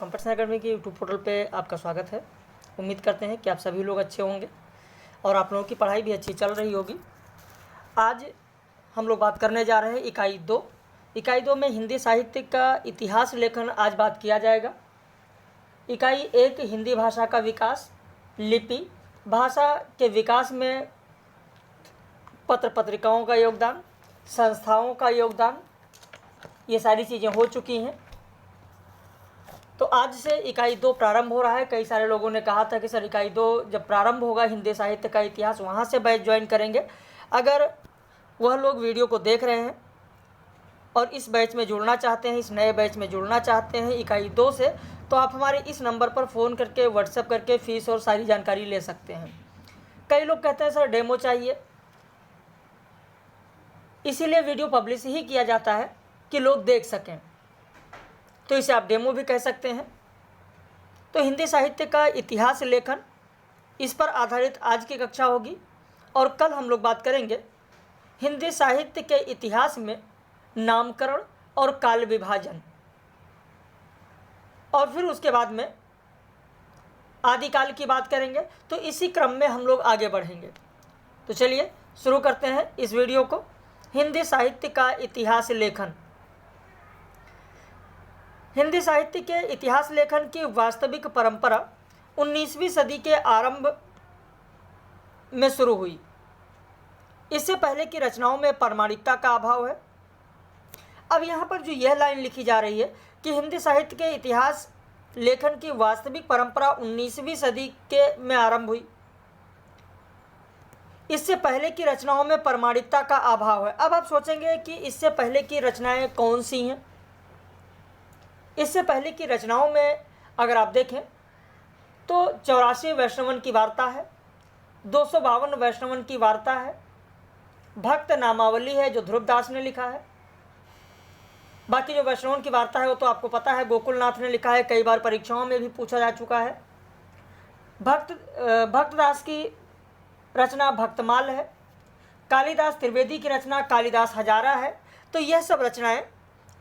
Competition academy की YouTube portal पे आपका स्वागत है। उम्मीद करते हैं कि आप सभी लोग अच्छे होंगे और आप लोगों की पढ़ाई भी अच्छी चल रही होगी। आज हम लोग बात करने जा रहे हैं इकाई दो में हिंदी साहित्य का इतिहास लेखन आज बात किया जाएगा। इकाई 1 हिंदी भाषा का विकास, लिपि भाषा के विकास में पत्र पत्रिकाओं का योगदान, संस्थाओं का योगदान, ये सारी चीज़ें हो चुकी हैं। तो आज से इकाई 2 प्रारंभ हो रहा है। कई सारे लोगों ने कहा था कि सर इकाई 2 जब प्रारंभ होगा हिंदी साहित्य का इतिहास, वहाँ से बैच ज्वाइन करेंगे। अगर वह लोग वीडियो को देख रहे हैं और इस बैच में जुड़ना चाहते हैं, इस नए बैच में जुड़ना चाहते हैं इकाई 2 से, तो आप हमारे इस नंबर पर फ़ोन करके, व्हाट्सएप करके फ़ीस और सारी जानकारी ले सकते हैं। कई लोग कहते हैं सर डेमो चाहिए, इसीलिए वीडियो पब्लिश ही किया जाता है कि लोग देख सकें, तो इसे आप डेमो भी कह सकते हैं। तो हिंदी साहित्य का इतिहास लेखन, इस पर आधारित आज की कक्षा होगी और कल हम लोग बात करेंगे हिंदी साहित्य के इतिहास में नामकरण और काल विभाजन, और फिर उसके बाद में आदिकाल की बात करेंगे। तो इसी क्रम में हम लोग आगे बढ़ेंगे। तो चलिए शुरू करते हैं इस वीडियो को। हिंदी साहित्य का इतिहास लेखन। हिंदी साहित्य के इतिहास लेखन की वास्तविक परंपरा 19वीं सदी के आरंभ में शुरू हुई। इससे पहले की रचनाओं में प्रामाणिकता का अभाव है। अब यहाँ पर जो यह लाइन लिखी जा रही है कि हिंदी साहित्य के इतिहास लेखन की वास्तविक परंपरा 19वीं सदी के में आरंभ हुई, इससे पहले की रचनाओं में प्रामाणिकता का अभाव है। अब आप सोचेंगे कि इससे पहले की रचनाएं कौन सी हैं। इससे पहले की रचनाओं में अगर आप देखें तो 84 वैष्णवन की वार्ता है, 252 वैष्णवन की वार्ता है, भक्त नामावली है जो ध्रुवदास ने लिखा है। बाकी जो वैष्णवन की वार्ता है वो तो आपको पता है गोकुलनाथ ने लिखा है, कई बार परीक्षाओं में भी पूछा जा चुका है। भक्तदास की रचना भक्तमाल है, कालिदास त्रिवेदी की रचना कालिदास हजारा है। तो यह सब रचनाएं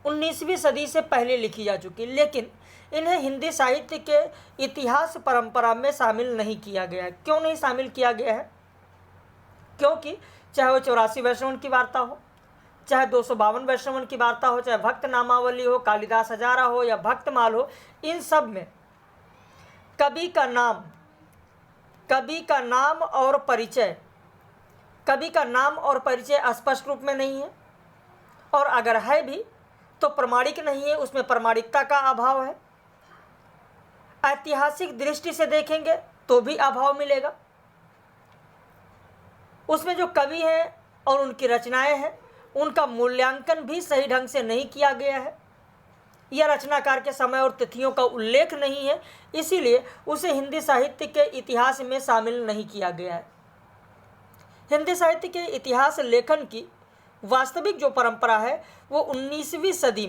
19वीं सदी से पहले लिखी जा चुकी, लेकिन इन्हें हिंदी साहित्य के इतिहास परंपरा में शामिल नहीं किया गया है। क्यों नहीं शामिल किया गया है? क्योंकि चाहे वो 84 वैष्णवन की वार्ता हो, चाहे 252 वैष्णवन की वार्ता हो, चाहे भक्त नामावली हो, कालिदास हजारा हो या भक्तमाल हो, इन सब में कवि का नाम और परिचय स्पष्ट रूप में नहीं है, और अगर है भी तो प्रमाणिक नहीं है, उसमें प्रमाणिकता का अभाव है। ऐतिहासिक दृष्टि से देखेंगे तो भी अभाव मिलेगा। उसमें जो कवि हैं और उनकी रचनाएं हैं, उनका मूल्यांकन भी सही ढंग से नहीं किया गया है, या रचनाकार के समय और तिथियों का उल्लेख नहीं है, इसीलिए उसे हिंदी साहित्य के इतिहास में शामिल नहीं किया गया है। हिंदी साहित्य के इतिहास लेखन की वास्तविक जो परंपरा है वो 19वीं सदी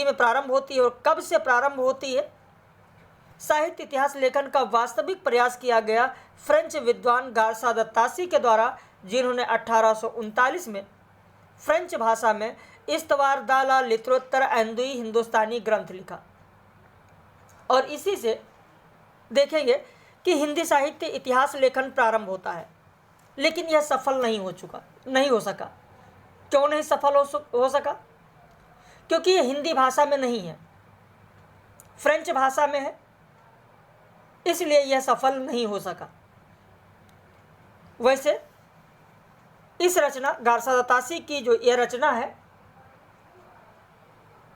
में प्रारंभ होती है। और कब से प्रारंभ होती है? साहित्य इतिहास लेखन का वास्तविक प्रयास किया गया फ्रेंच विद्वान गारसा द तासी के द्वारा, जिन्होंने 1839 में फ्रेंच भाषा में इस्तवार दा ला लिटरेचर एंदुई हिंदुस्तानी ग्रंथ लिखा। और इसी से देखेंगे कि हिंदी साहित्य इतिहास लेखन प्रारंभ होता है, लेकिन यह सफल नहीं हो सका। क्यों नहीं सफल हो सका? क्योंकि यह हिंदी भाषा में नहीं है, फ्रेंच भाषा में है, इसलिए यह सफल नहीं हो सका। वैसे इस रचना गारसा द तासी की जो यह रचना है,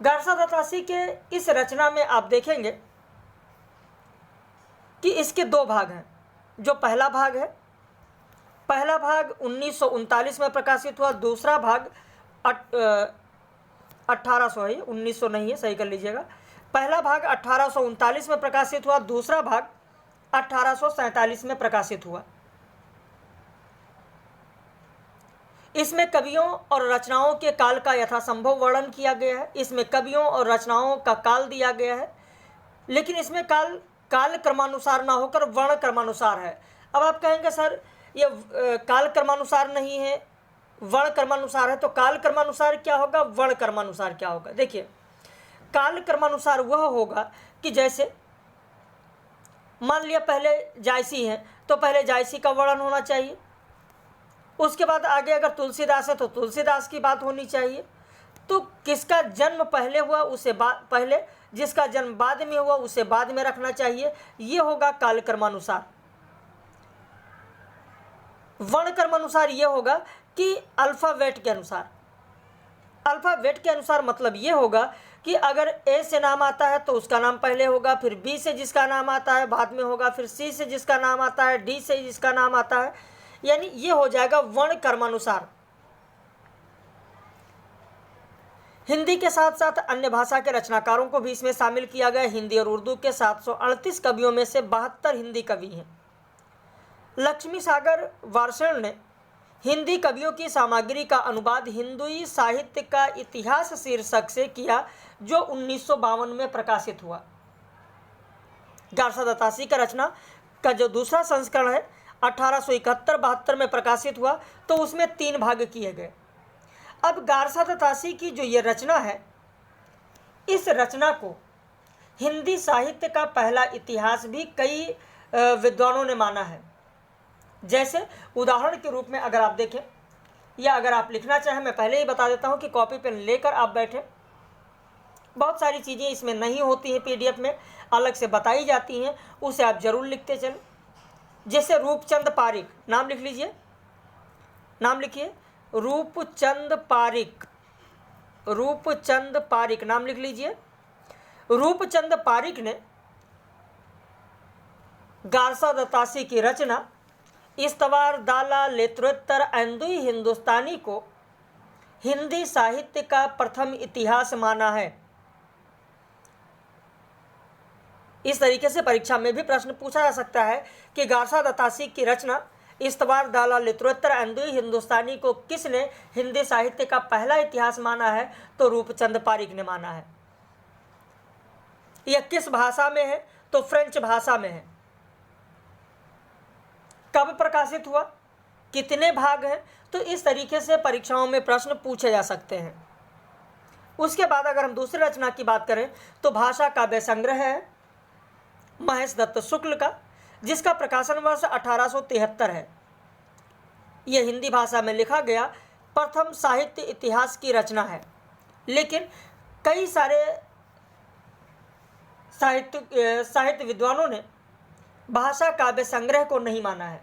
गारसा द तासी के इस रचना में आप देखेंगे कि इसके 2 भाग हैं। जो पहला भाग 1939 में प्रकाशित हुआ, दूसरा भाग 1800 है, 1900 नहीं है, सही कर लीजिएगा। पहला भाग 1839 में प्रकाशित हुआ, दूसरा भाग 1847 में प्रकाशित हुआ। इसमें कवियों और रचनाओं के काल का यथासंभव वर्णन किया गया है। इसमें कवियों और रचनाओं का काल दिया गया है, लेकिन इसमें काल क्रमानुसार ना होकर वर्ण क्रमानुसार है। अब आप कहेंगे सर ये काल क्रमानुसार नहीं है, वर्ण क्रमानुसार है, तो काल क्रमानुसार क्या होगा, वर्ण क्रमानुसार क्या होगा? देखिए, काल क्रमानुसार वह होगा कि जैसे मान लिया पहले जायसी है तो पहले जायसी का वर्णन होना चाहिए, उसके बाद आगे अगर तुलसीदास है तो तुलसीदास की बात होनी चाहिए। तो किसका जन्म पहले हुआ उसे पहले, जिसका जन्म बाद में हुआ उसे बाद में रखना चाहिए। ये होगा काल क्रमानुसार। वर्ण क्रमानुसार ये होगा कि अल्फ़ाबेट के अनुसार। अल्फ़ाबेट के अनुसार मतलब ये होगा कि अगर ए से नाम आता है तो उसका नाम पहले होगा, फिर बी से जिसका नाम आता है बाद में होगा, फिर सी से जिसका नाम आता है, डी से जिसका नाम आता है, यानी ये हो जाएगा वर्ण क्रमानुसार। हिंदी के साथ साथ अन्य भाषा के रचनाकारों को भी इसमें शामिल किया गया। हिंदी और उर्दू के 738 कवियों में से 72 हिंदी कवि हैं। लक्ष्मी सागर वार्ष्णेय ने हिंदी कवियों की सामग्री का अनुवाद हिंदुई साहित्य का इतिहास शीर्षक से किया, जो 1952 में प्रकाशित हुआ। गारसा दत्तासी का रचना का जो दूसरा संस्करण है 1871-72 में प्रकाशित हुआ, तो उसमें 3 भाग किए गए। अब गारसा दत्तासी की जो ये रचना है, इस रचना को हिंदी साहित्य का पहला इतिहास भी कई विद्वानों ने माना है। जैसे उदाहरण के रूप में अगर आप देखें या अगर आप लिखना चाहें, मैं पहले ही बता देता हूं कि कॉपी पेन लेकर आप बैठें। बहुत सारी चीज़ें इसमें नहीं होती हैं, पीडीएफ में अलग से बताई जाती हैं, उसे आप जरूर लिखते चलें। जैसे रूपचंद पारिक, नाम लिख लीजिए, नाम लिखिए, रूपचंद पारिक, रूपचंद पारिक नाम लिख लीजिए। रूपचंद पारिक ने गारसा दत्तासी की रचना इस्तवार दाला लेत्रोत्तर ऐंदुई हिंदुस्तानी को हिंदी साहित्य का प्रथम इतिहास माना है। इस तरीके से परीक्षा में भी प्रश्न पूछा जा सकता है कि गारसा दत्तासी की रचना इस्तवार दाला लेत्रोत्तर ऐंदुई हिंदुस्तानी को किसने हिंदी साहित्य का पहला इतिहास माना है, तो रूपचंद पारिक ने माना है। यह किस भाषा में है, तो फ्रेंच भाषा में है। कब प्रकाशित हुआ, कितने भाग हैं, तो इस तरीके से परीक्षाओं में प्रश्न पूछे जा सकते हैं। उसके बाद अगर हम दूसरी रचना की बात करें तो भाषा काव्य संग्रह है महेश दत्त शुक्ल का, जिसका प्रकाशन वर्ष 1873 है। यह हिंदी भाषा में लिखा गया प्रथम साहित्य इतिहास की रचना है, लेकिन कई सारे साहित्य विद्वानों ने भाषा काव्य संग्रह को नहीं माना है,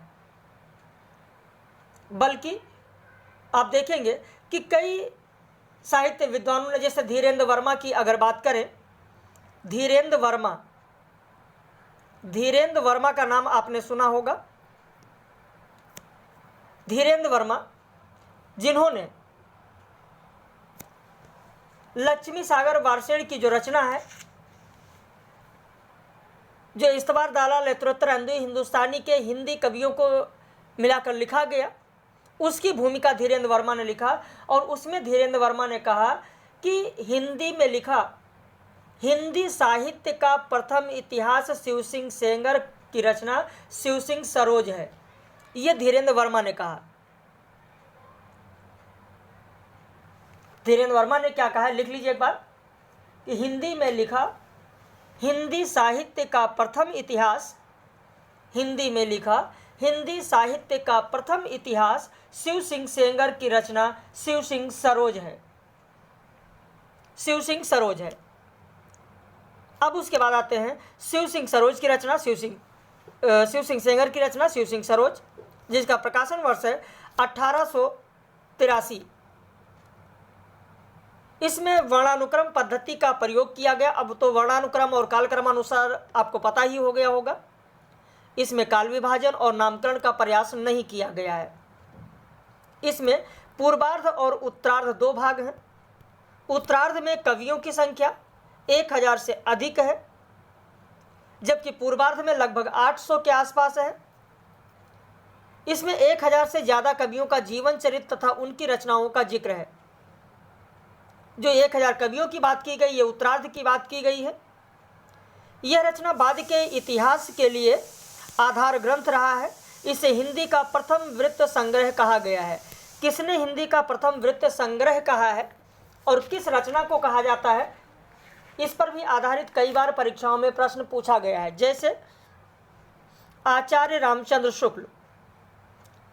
बल्कि आप देखेंगे कि कई साहित्य विद्वानों ने, जैसे धीरेन्द्र वर्मा की अगर बात करें, धीरेन्द्र वर्मा का नाम आपने सुना होगा। धीरेन्द्र वर्मा, जिन्होंने लक्ष्मी सागर वार्ष्णेय की जो रचना है, जो इस्तवार दाला लेत्रोत्तर ऐंदुई हिंदुस्तानी के हिंदी कवियों को मिलाकर लिखा गया, उसकी भूमिका धीरेन्द्र वर्मा ने लिखा। और उसमें धीरेन्द्र वर्मा ने कहा कि हिंदी में लिखा हिंदी साहित्य का प्रथम इतिहास शिव सिंह सेंगर की रचना शिव सिंह सरोज है। यह धीरेन्द्र वर्मा ने कहा। धीरेन्द्र वर्मा ने क्या कहा, लिख लीजिए एक बार, कि हिंदी में लिखा हिंदी साहित्य का प्रथम इतिहास, हिंदी में लिखा हिंदी साहित्य का प्रथम इतिहास शिव सिंह सेंगर की रचना शिव सिंह सरोज है, शिव सिंह सरोज है। अब उसके बाद आते हैं शिव सिंह सरोज की रचना, शिव सिंह सेंगर की रचना शिव सिंह सरोज, जिसका प्रकाशन वर्ष है 1883। इसमें वर्णानुक्रम पद्धति का प्रयोग किया गया। अब तो वर्णानुक्रम और कालक्रमानुसार आपको पता ही हो गया होगा। इसमें काल विभाजन और नामकरण का प्रयास नहीं किया गया है। इसमें पूर्वार्ध और उत्तरार्ध 2 भाग हैं। उत्तरार्ध में कवियों की संख्या 1000 से अधिक है, जबकि पूर्वार्ध में लगभग 800 के आसपास है। इसमें 1000 से ज़्यादा कवियों का जीवन चरित्र तथा उनकी रचनाओं का जिक्र है। जो 1000 कवियों की बात की गई, ये उत्तरार्ध की बात की गई है। यह रचना बाद के इतिहास के लिए आधार ग्रंथ रहा है। इसे हिंदी का प्रथम वृत्त संग्रह कहा गया है। किसने हिंदी का प्रथम वृत्त संग्रह कहा है और किस रचना को कहा जाता है, इस पर भी आधारित कई बार परीक्षाओं में प्रश्न पूछा गया है। जैसे आचार्य रामचंद्र शुक्ल,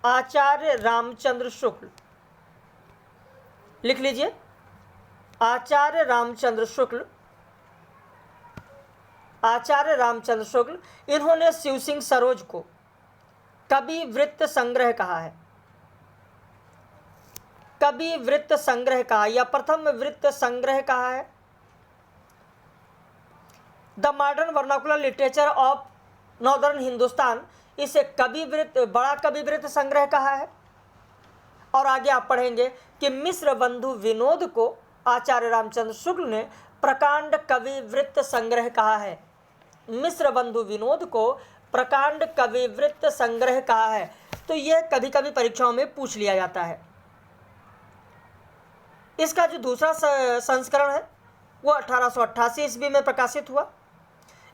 आचार्य रामचंद्र शुक्ल, लिख लीजिए, आचार्य रामचंद्र शुक्ल, आचार्य रामचंद्र शुक्ल, इन्होंने शिव सिंह सरोज को कवि वृत्त संग्रह कहा है, कवि वृत्त संग्रह कहा या प्रथम वृत्त संग्रह कहा है। The modern vernacular literature of northern Hindustan, इसे कवि वृत्त, बड़ा कवि वृत्त संग्रह कहा है। और आगे आप पढ़ेंगे कि मिश्र बंधु विनोद को आचार्य रामचंद्र शुक्ल ने प्रकांड कवि वृत्त संग्रह कहा है। मिश्र बंधु विनोद को प्रकांड कवि वृत्त संग्रह कहा है। तो यह कभी कभी परीक्षाओं में पूछ लिया जाता है। इसका जो दूसरा संस्करण है वो 1888 ईस्वी में प्रकाशित हुआ।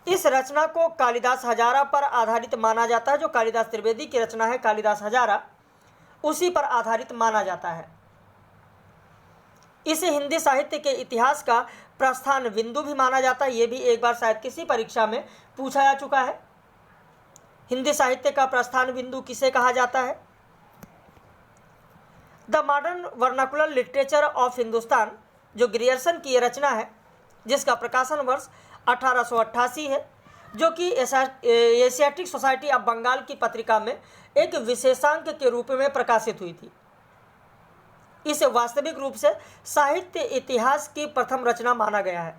इस रचना को कालिदास हजारा पर आधारित माना जाता है। जो कालिदास त्रिवेदी की रचना है कालिदास हजारा, उसी पर आधारित माना जाता है। इसे हिंदी साहित्य के इतिहास का प्रस्थान बिंदु भी माना जाता है। ये भी एक बार शायद किसी परीक्षा में पूछा जा चुका है। हिंदी साहित्य का प्रस्थान बिंदु किसे कहा जाता है? The modern vernacular literature of Hindustan, जो ग्रियर्सन की रचना है, जिसका प्रकाशन वर्ष 1888 है, जो कि एशियाटिक सोसाइटी ऑफ बंगाल की पत्रिका में एक विशेषांक के रूप में प्रकाशित हुई थी। इसे वास्तविक रूप से साहित्य इतिहास की प्रथम रचना माना गया है।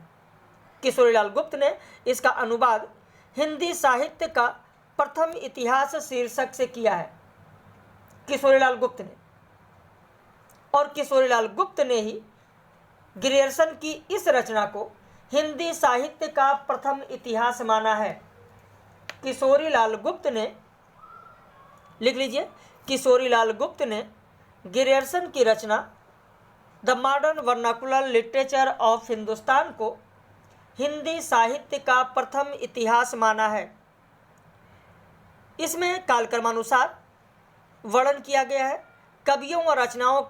किशोरीलाल गुप्त ने इसका अनुवाद हिंदी साहित्य का प्रथम इतिहास शीर्षक से किया है। किशोरीलाल गुप्त ने, और किशोरीलाल गुप्त ने ही ग्रियर्सन की इस रचना को हिंदी साहित्य का प्रथम इतिहास माना है। किशोरीलाल गुप्त ने, लिख लीजिए, किशोरीलाल गुप्त ने ग्रियर्सन की रचना the modern vernacular literature of Hindustan को हिंदी साहित्य का प्रथम इतिहास माना है। इसमें कालक्रमानुसार वर्णन किया गया है, कवियों और रचनाओं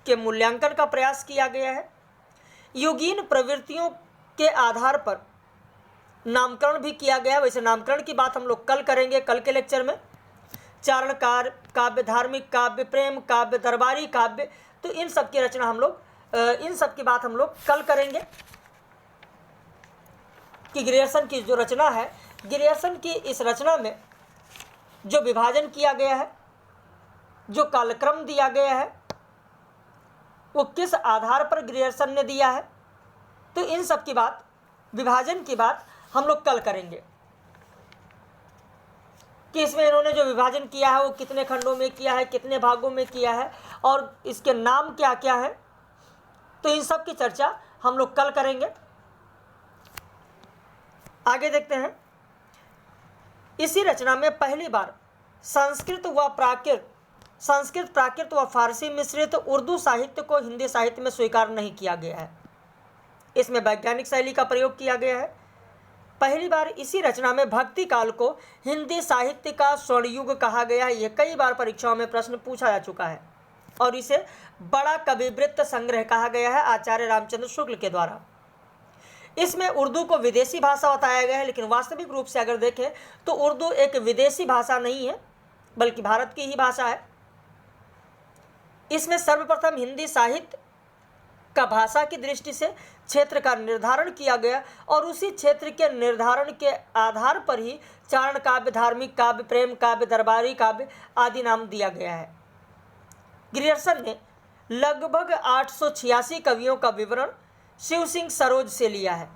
के मूल्यांकन का प्रयास किया गया है, युगीन प्रवृत्तियों के आधार पर नामकरण भी किया गया है। वैसे नामकरण की बात हम लोग कल करेंगे, कल के लेक्चर में। चारणकार काव्य, धार्मिक काव्य, प्रेम काव्य, दरबारी काव्य, तो इन सब की रचना हम लोग, इन सब की बात हम लोग कल करेंगे कि ग्रियर्सन की जो रचना है, ग्रियर्सन की इस रचना में जो विभाजन किया गया है, जो कालक्रम दिया गया है, वो किस आधार पर ग्रियर्सन ने दिया है, तो इन सब की बात, विभाजन की बात हम लोग कल करेंगे कि इसमें इन्होंने जो विभाजन किया है वो कितने खंडों में किया है, कितने भागों में किया है, और इसके नाम क्या क्या है। तो इन सब की चर्चा हम लोग कल करेंगे। आगे देखते हैं। इसी रचना में पहली बार संस्कृत प्राकृत व फारसी मिश्रित उर्दू साहित्य को हिंदी साहित्य में स्वीकार नहीं किया गया है। इसमें वैज्ञानिक शैली का प्रयोग किया गया है। पहली बार इसी रचना में भक्ति काल को हिंदी साहित्य का स्वर्णयुग कहा गया है। यह कई बार परीक्षाओं में प्रश्न पूछा जा चुका है, और इसे बड़ा कविवृत्त संग्रह कहा गया है आचार्य रामचंद्र शुक्ल के द्वारा। इसमें उर्दू को विदेशी भाषा बताया गया है, लेकिन वास्तविक रूप से अगर देखें तो उर्दू एक विदेशी भाषा नहीं है, बल्कि भारत की ही भाषा है। इसमें सर्वप्रथम हिंदी साहित्य का भाषा की दृष्टि से क्षेत्र का निर्धारण किया गया, और उसी क्षेत्र के निर्धारण के आधार पर ही चारण काव्य, धार्मिक काव्य, प्रेम काव्य, दरबारी काव्य आदि नाम दिया गया है। ग्रियर्सन ने लगभग 886 कवियों का विवरण शिव सिंह सरोज से लिया है।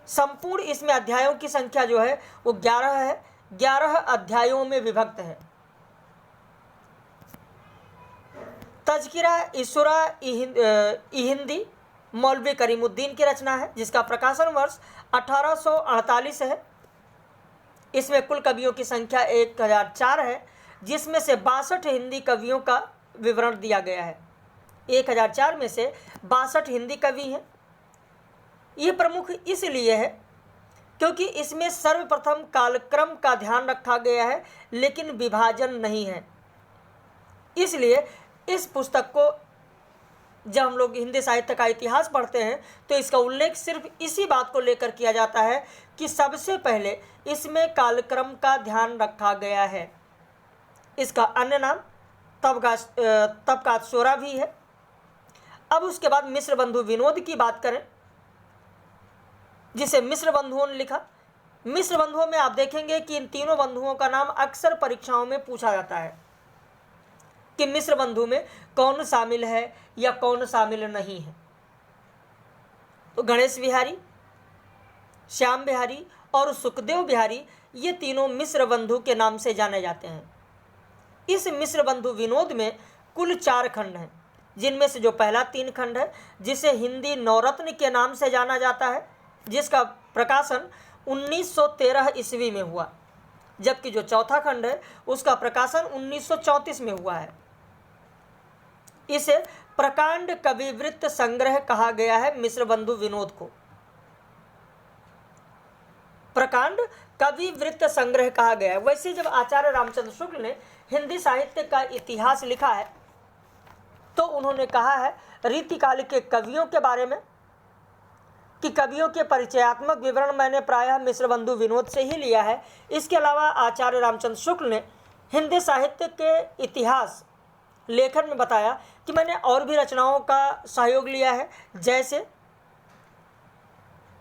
संपूर्ण इसमें अध्यायों की संख्या जो है वो 11 है, 11 अध्यायों में विभक्त है। तज़किरा इशुरा हिंदी मौलवी करीमुद्दीन की रचना है, जिसका प्रकाशन वर्ष 1848 है। इसमें कुल कवियों की संख्या 1004 है, जिसमें से 62 हिंदी कवियों का विवरण दिया गया है। 1004 में से 62 हिंदी कवि हैं। ये प्रमुख इसलिए है क्योंकि इसमें सर्वप्रथम कालक्रम का ध्यान रखा गया है, लेकिन विभाजन नहीं है। इसलिए इस पुस्तक को जब हम लोग हिंदी साहित्य का इतिहास पढ़ते हैं तो इसका उल्लेख सिर्फ इसी बात को लेकर किया जाता है कि सबसे पहले इसमें कालक्रम का ध्यान रखा गया है। इसका अन्य नाम तबकात शोरा भी है। अब उसके बाद मिस्र बंधु विनोद की बात करें, जिसे मिस्र बंधुओं ने लिखा। मिस्र बंधुओं में आप देखेंगे कि इन तीनों बंधुओं का नाम अक्सर परीक्षाओं में पूछा जाता है कि मिस्र बंधु में कौन शामिल है या कौन शामिल नहीं है। तो गणेश बिहारी, श्याम बिहारी और सुखदेव बिहारी, ये तीनों मिस्र बंधु के नाम से जाने जाते हैं। इस मिस्र बंधु विनोद में कुल 4 खंड हैं, जिनमें से जो पहला 3 खंड है जिसे हिंदी नवरत्न के नाम से जाना जाता है, जिसका प्रकाशन 1913 ईस्वी में हुआ, जबकि जो चौथा खंड है उसका प्रकाशन 1934 में हुआ है। इसे प्रकांड कविवृत्त संग्रह कहा गया है। मिस्र बंधु विनोद को प्रकांड कविवृत्त संग्रह कहा गया है। वैसे जब आचार्य रामचंद्र शुक्ल ने हिंदी साहित्य का इतिहास लिखा है तो उन्होंने कहा है रीतिकाल के कवियों के बारे में कि कवियों के परिचयात्मक विवरण मैंने प्रायः मिस्र बंधु विनोद से ही लिया है। इसके अलावा आचार्य रामचंद्र शुक्ल ने हिंदी साहित्य के इतिहास लेखन में बताया कि मैंने और भी रचनाओं का सहयोग लिया है। जैसे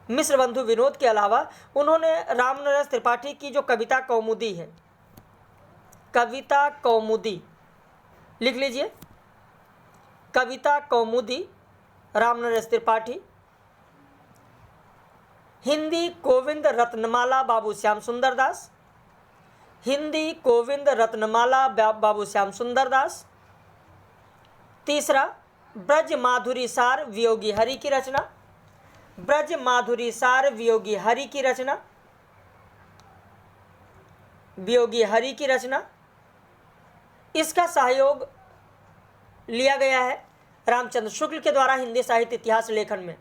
मिस्र बंधु विनोद के अलावा उन्होंने रामनरेश त्रिपाठी की जो कविता कौमुदी है, कविता कौमुदी लिख लीजिए, कविता कौमुदी रामनरेश त्रिपाठी, हिंदी गोविंद रत्नमाला बाबू श्याम सुंदर दास, हिंदी गोविंद रत्नमाला बाबू श्याम सुंदर दास। तीसरा, ब्रज माधुरी सार वियोगी हरि की रचना, ब्रज माधुरी सार वियोगी हरि की रचना, वियोगी हरि की रचना। इसका सहयोग लिया गया है रामचंद्र शुक्ल के द्वारा हिंदी साहित्य इतिहास लेखन में।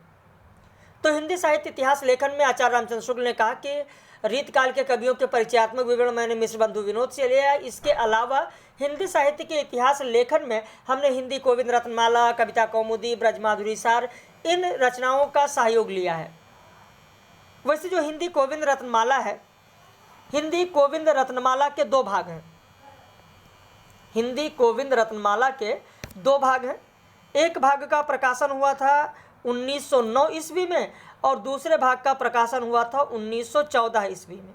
तो हिंदी साहित्य इतिहास लेखन में आचार्य रामचंद्र शुक्ल ने कहा कि रीतकाल के कवियों के परिचयात्मक विवरण मैंने मिस्र बंधु विनोद से लिया। इसके अलावा हिंदी साहित्य के इतिहास लेखन में हमने हिंदी गोविंद रत्नमाला, कविता कौमुदी, ब्रजमाधुरी सार, इन रचनाओं का सहयोग लिया है। वैसे जो हिंदी गोविंद रत्नमाला है, हिंदी गोविंद रत्नमाला के 2 भाग हैं। हिंदी गोविंद रत्नमाला के 2 भाग हैं। एक भाग का प्रकाशन हुआ था 1909 ईस्वी में और दूसरे भाग का प्रकाशन हुआ था 1914 ईस्वी में।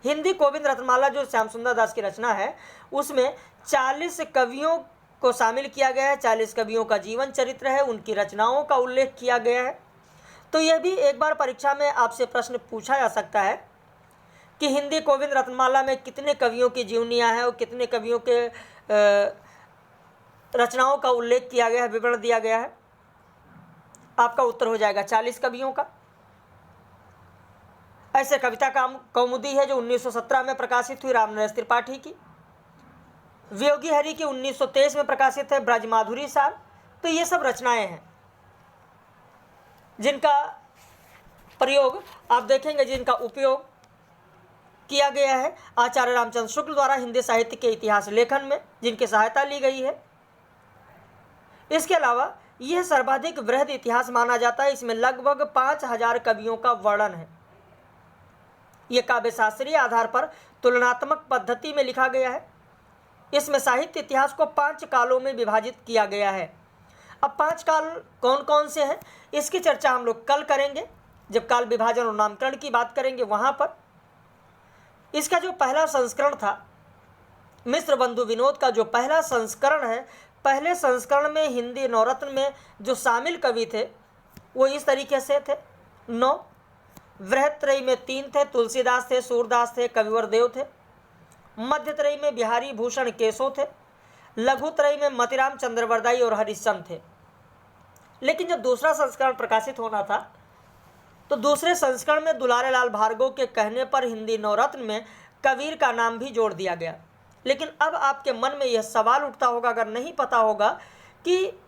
हिंदी गोविंद रत्नमाला जो श्याम सुंदर दास की रचना है, उसमें 40 कवियों को शामिल किया गया है। 40 कवियों का जीवन चरित्र है, उनकी रचनाओं का उल्लेख किया गया है। तो यह भी एक बार परीक्षा में आपसे प्रश्न पूछा जा सकता है कि हिंदी गोविंद रत्नमाला में कितने कवियों की जीवनियाँ हैं और कितने कवियों के रचनाओं का उल्लेख किया गया है, विवरण दिया गया है। आपका उत्तर हो जाएगा 40 कवियों का। ऐसे कविता कौमुदी है जो 1917 में प्रकाशित हुई रामनरेश त्रिपाठी की। वियोगी हरि की 1923 में प्रकाशित है ब्रजमाधुरी सार। तो ये सब रचनाएं हैं जिनका प्रयोग आप देखेंगे, जिनका उपयोग किया गया है आचार्य रामचंद्र शुक्ल द्वारा हिंदी साहित्य के इतिहास लेखन में, जिनकी सहायता ली गई है। इसके अलावा यह सर्वाधिक वृहद इतिहास माना जाता है। इसमें लगभग 5000 कवियों का वर्णन है। यह काव्य शास्त्रीय आधार पर तुलनात्मक पद्धति में लिखा गया है। इसमें साहित्य इतिहास को 5 कालों में विभाजित किया गया है। अब 5 काल कौन कौन से हैं, इसकी चर्चा हम लोग कल करेंगे, जब काल विभाजन और नामकरण की बात करेंगे वहाँ पर। इसका जो पहला संस्करण था, मिस्र बंधु विनोद का जो पहला संस्करण है, पहले संस्करण में हिंदी नवरत्न में जो शामिल कवि थे वो इस तरीके से थे 9। वृहत्त्रयी में 3 थे, तुलसीदास थे, सूरदास थे, कविवर देव थे। मध्यत्रयी में बिहारी भूषण केशव थे। लघुत्रयी में मतिराम चंद्रवरदाई और हरिश्चंद्र थे। लेकिन जब दूसरा संस्करण प्रकाशित होना था तो दूसरे संस्करण में दुलारे लाल भार्गव के कहने पर हिंदी नवरत्न में कबीर का नाम भी जोड़ दिया गया। लेकिन अब आपके मन में यह सवाल उठता होगा, अगर नहीं पता होगा, कि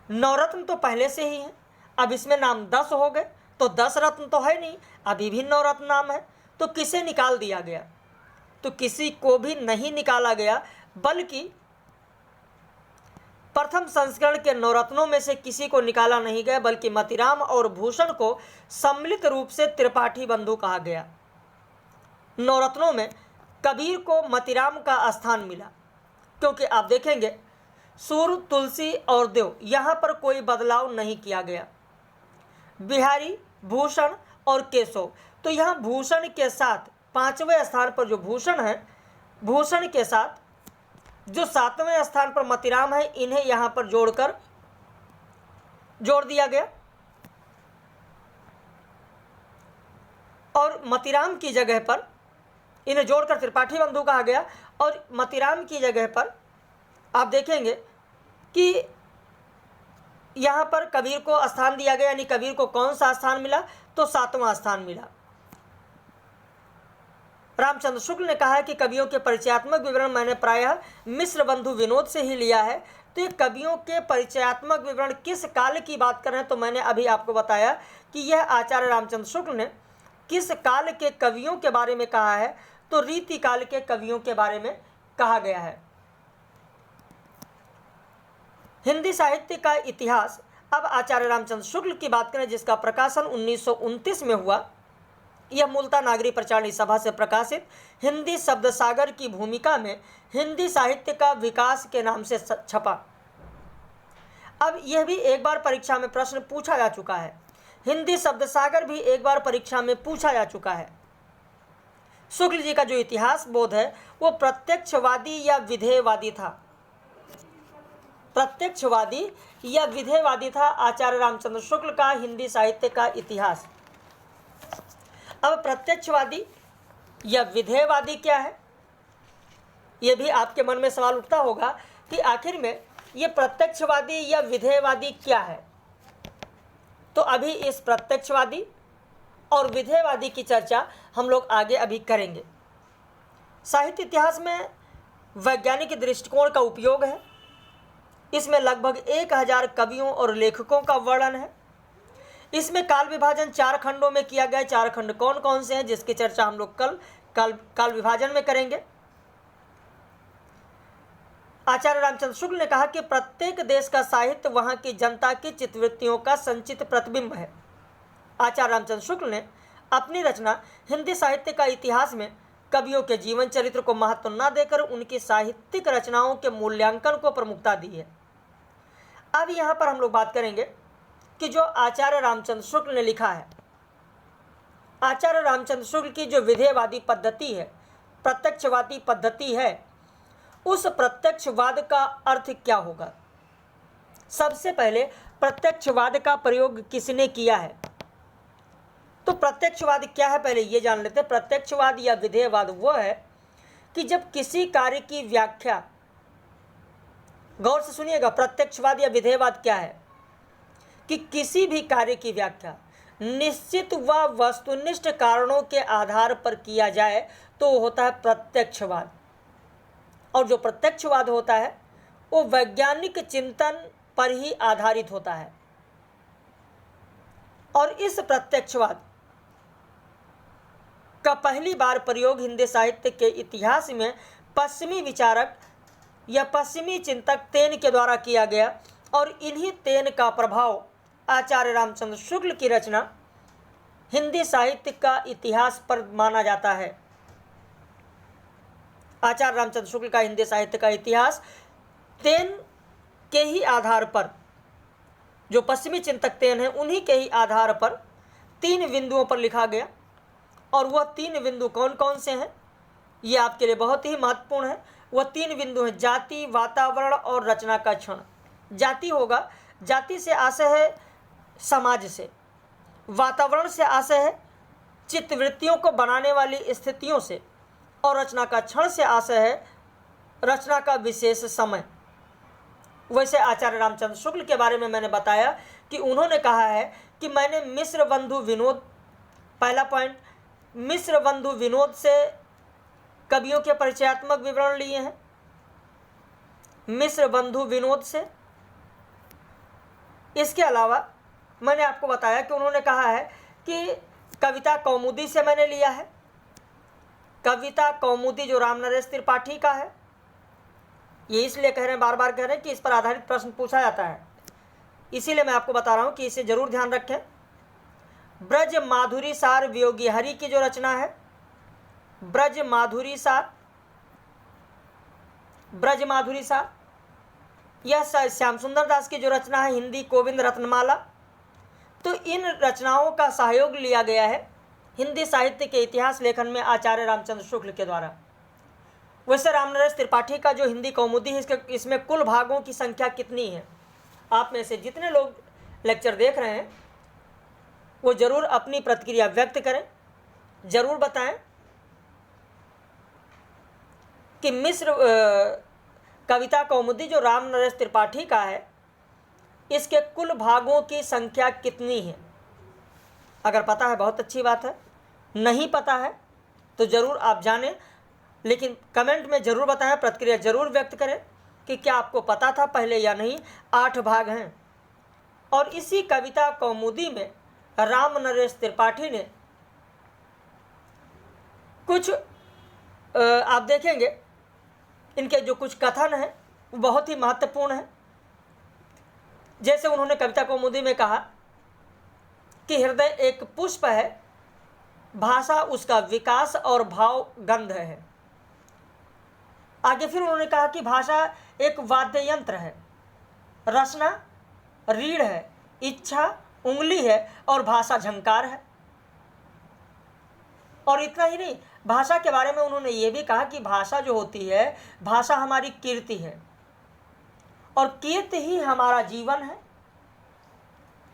नवरत्न तो पहले से ही है, अब इसमें नाम 10 हो गए, तो 10 रत्न तो है नहीं, अभी भी नवरत्न नाम है, तो किसे निकाल दिया गया? तो किसी को भी नहीं निकाला गया, बल्कि प्रथम संस्करण के नवरत्नों में से किसी को निकाला नहीं गया, बल्कि मतिराम और भूषण को सम्मिलित रूप से त्रिपाठी बंधु कहा गया। नवरत्नों में कबीर को मतिराम का स्थान मिला, क्योंकि आप देखेंगे सूर, तुलसी और देव यहाँ पर कोई बदलाव नहीं किया गया। बिहारी, भूषण और केशव, तो यहाँ भूषण के साथ 5वें स्थान पर जो भूषण है, भूषण के साथ जो 7वें स्थान पर मतिराम है, इन्हें यहाँ पर जोड़ दिया गया और मतिराम की जगह पर इन्हें जोड़कर त्रिपाठी बंधु कहा गया। और मतिराम की जगह पर आप देखेंगे कि यहाँ पर कबीर को स्थान दिया गया, यानी कबीर को कौन सा स्थान मिला, तो 7वां स्थान मिला। रामचंद्र शुक्ल ने कहा है कि कवियों के परिचयात्मक विवरण मैंने प्रायः मिश्र बंधु विनोद से ही लिया है। तो ये कवियों के परिचयात्मक विवरण किस काल की बात कर रहे हैं, तो मैंने अभी आपको बताया कि यह आचार्य रामचंद्र शुक्ल ने किस काल के कवियों के बारे में कहा है, तो रीति काल के कवियों के बारे में कहा गया है। हिंदी साहित्य का इतिहास, अब आचार्य रामचंद्र शुक्ल की बात करें, जिसका प्रकाशन 1929 में हुआ। यह मूलतः नागरी प्रचारणी सभा से प्रकाशित हिंदी शब्द सागर की भूमिका में हिंदी साहित्य का विकास के नाम से छपा। अब यह भी एक बार परीक्षा में प्रश्न पूछा जा चुका है। हिंदी शब्द सागर भी एक बार परीक्षा में पूछा जा चुका है। शुक्ल जी का जो इतिहास बोध है वो प्रत्यक्षवादी या विधेयवादी था। प्रत्यक्षवादी या विधेयवादी था आचार्य रामचंद्र शुक्ल का हिंदी साहित्य का इतिहास। अब प्रत्यक्षवादी या विधेयवादी क्या है, यह भी आपके मन में सवाल उठता होगा कि आखिर में ये प्रत्यक्षवादी या विधेयवादी क्या है। तो अभी इस प्रत्यक्षवादी और विधेयवादी की चर्चा हम लोग आगे अभी करेंगे। साहित्य इतिहास में वैज्ञानिक दृष्टिकोण का उपयोग है। इसमें लगभग 1000 कवियों और लेखकों का वर्णन है। इसमें काल विभाजन 4 खंडों में किया गया। 4 खंड कौन कौन से हैं, जिसकी चर्चा हम लोग कल काल विभाजन में करेंगे। आचार्य रामचंद्र शुक्ल ने कहा कि प्रत्येक देश का साहित्य वहां की जनता की चित्तवृत्तियों का संचित प्रतिबिंब है। आचार्य रामचंद्र शुक्ल ने अपनी रचना हिंदी साहित्य का इतिहास में कवियों के जीवन चरित्र को महत्व न देकर उनकी साहित्यिक रचनाओं के मूल्यांकन को प्रमुखता दी है। अब यहाँ पर हम लोग बात करेंगे कि जो आचार्य रामचंद्र शुक्ल ने लिखा है, आचार्य रामचंद्र शुक्ल की जो विधेयवादी पद्धति है, प्रत्यक्षवादी पद्धति है, उस प्रत्यक्षवाद का अर्थ क्या होगा। सबसे पहले प्रत्यक्षवाद का प्रयोग किसने किया है, तो प्रत्यक्षवाद क्या है पहले ये जान लेते हैं। प्रत्यक्षवाद या विधेयवाद वो है कि जब किसी कार्य की व्याख्या, गौर से सुनिएगा, प्रत्यक्षवाद या विधेयवाद क्या है कि किसी भी कार्य की व्याख्या निश्चित व वस्तुनिष्ठ कारणों के आधार पर किया जाए तो होता है प्रत्यक्षवाद। और जो प्रत्यक्षवाद होता है वो वैज्ञानिक चिंतन पर ही आधारित होता है। और इस प्रत्यक्षवाद का पहली बार प्रयोग हिंदी साहित्य के इतिहास में पश्चिमी विचारक या पश्चिमी चिंतक तेन के द्वारा किया गया। और इन्हीं तेन का प्रभाव आचार्य रामचंद्र शुक्ल की रचना हिंदी साहित्य का इतिहास पर माना जाता है। आचार्य रामचंद्र शुक्ल का हिंदी साहित्य का इतिहास तेन के ही आधार पर, जो पश्चिमी चिंतक तेन हैं उन्हीं के ही आधार पर 3 बिंदुओं पर लिखा गया। और वह 3 बिंदु कौन कौन से हैं, ये आपके लिए बहुत ही महत्वपूर्ण है। वह 3 बिंदु हैं जाति, वातावरण और रचना का क्षण। जाति होगा, जाति से आशय है समाज से, वातावरण से आशय है चित्तवृत्तियों को बनाने वाली स्थितियों से, और रचना का क्षण से आशय है रचना का विशेष समय। वैसे आचार्य रामचंद्र शुक्ल के बारे में मैंने बताया कि उन्होंने कहा है कि मैंने मिश्र बंधु विनोद, पहला पॉइंट, मिश्र बंधु विनोद से कवियों के परिचयात्मक विवरण लिए हैं। मिश्र बंधु विनोद से, इसके अलावा मैंने आपको बताया कि उन्होंने कहा है कि कविता कौमुदी से मैंने लिया है। कविता कौमुदी जो राम नरेश त्रिपाठी का है, ये इसलिए कह रहे हैं, बार बार कह रहे हैं कि इस पर आधारित प्रश्न पूछा जाता है, इसीलिए मैं आपको बता रहा हूँ कि इसे जरूर ध्यान रखें। ब्रज माधुरी सार वियोगी हरि की जो रचना है, ब्रज माधुरी सार, ब्रज माधुरी सार, यह श्याम सुंदर दास की जो रचना है हिंदी गोविंद रत्नमाला, तो इन रचनाओं का सहयोग लिया गया है हिंदी साहित्य के इतिहास लेखन में आचार्य रामचंद्र शुक्ल के द्वारा। वैसे रामनरेश त्रिपाठी का जो हिंदी कौमुदी है, इसमें कुल भागों की संख्या कितनी है? आप में से जितने लोग लेक्चर देख रहे हैं वो ज़रूर अपनी प्रतिक्रिया व्यक्त करें, ज़रूर बताएं कि मिस्र कविता कौमुदी जो रामनरेश त्रिपाठी का है, इसके कुल भागों की संख्या कितनी है? अगर पता है बहुत अच्छी बात है, नहीं पता है तो ज़रूर आप जानें, लेकिन कमेंट में ज़रूर बताएं, प्रतिक्रिया ज़रूर व्यक्त करें कि क्या आपको पता था पहले या नहीं। 8 भाग हैं और इसी कविता कौमुदी में रामनरेश त्रिपाठी ने कुछ आप देखेंगे इनके जो कुछ कथन हैं वो बहुत ही महत्वपूर्ण है। जैसे उन्होंने कविता कौमुदी में कहा कि हृदय एक पुष्प है, भाषा उसका विकास और भाव गंध है। आगे फिर उन्होंने कहा कि भाषा एक वाद्य यंत्र है, रचना रीढ़ है, इच्छा उंगली है और भाषा झंकार है। और इतना ही नहीं, भाषा के बारे में उन्होंने ये भी कहा कि भाषा जो होती है, भाषा हमारी कीर्ति है और कीर्ति ही हमारा जीवन है।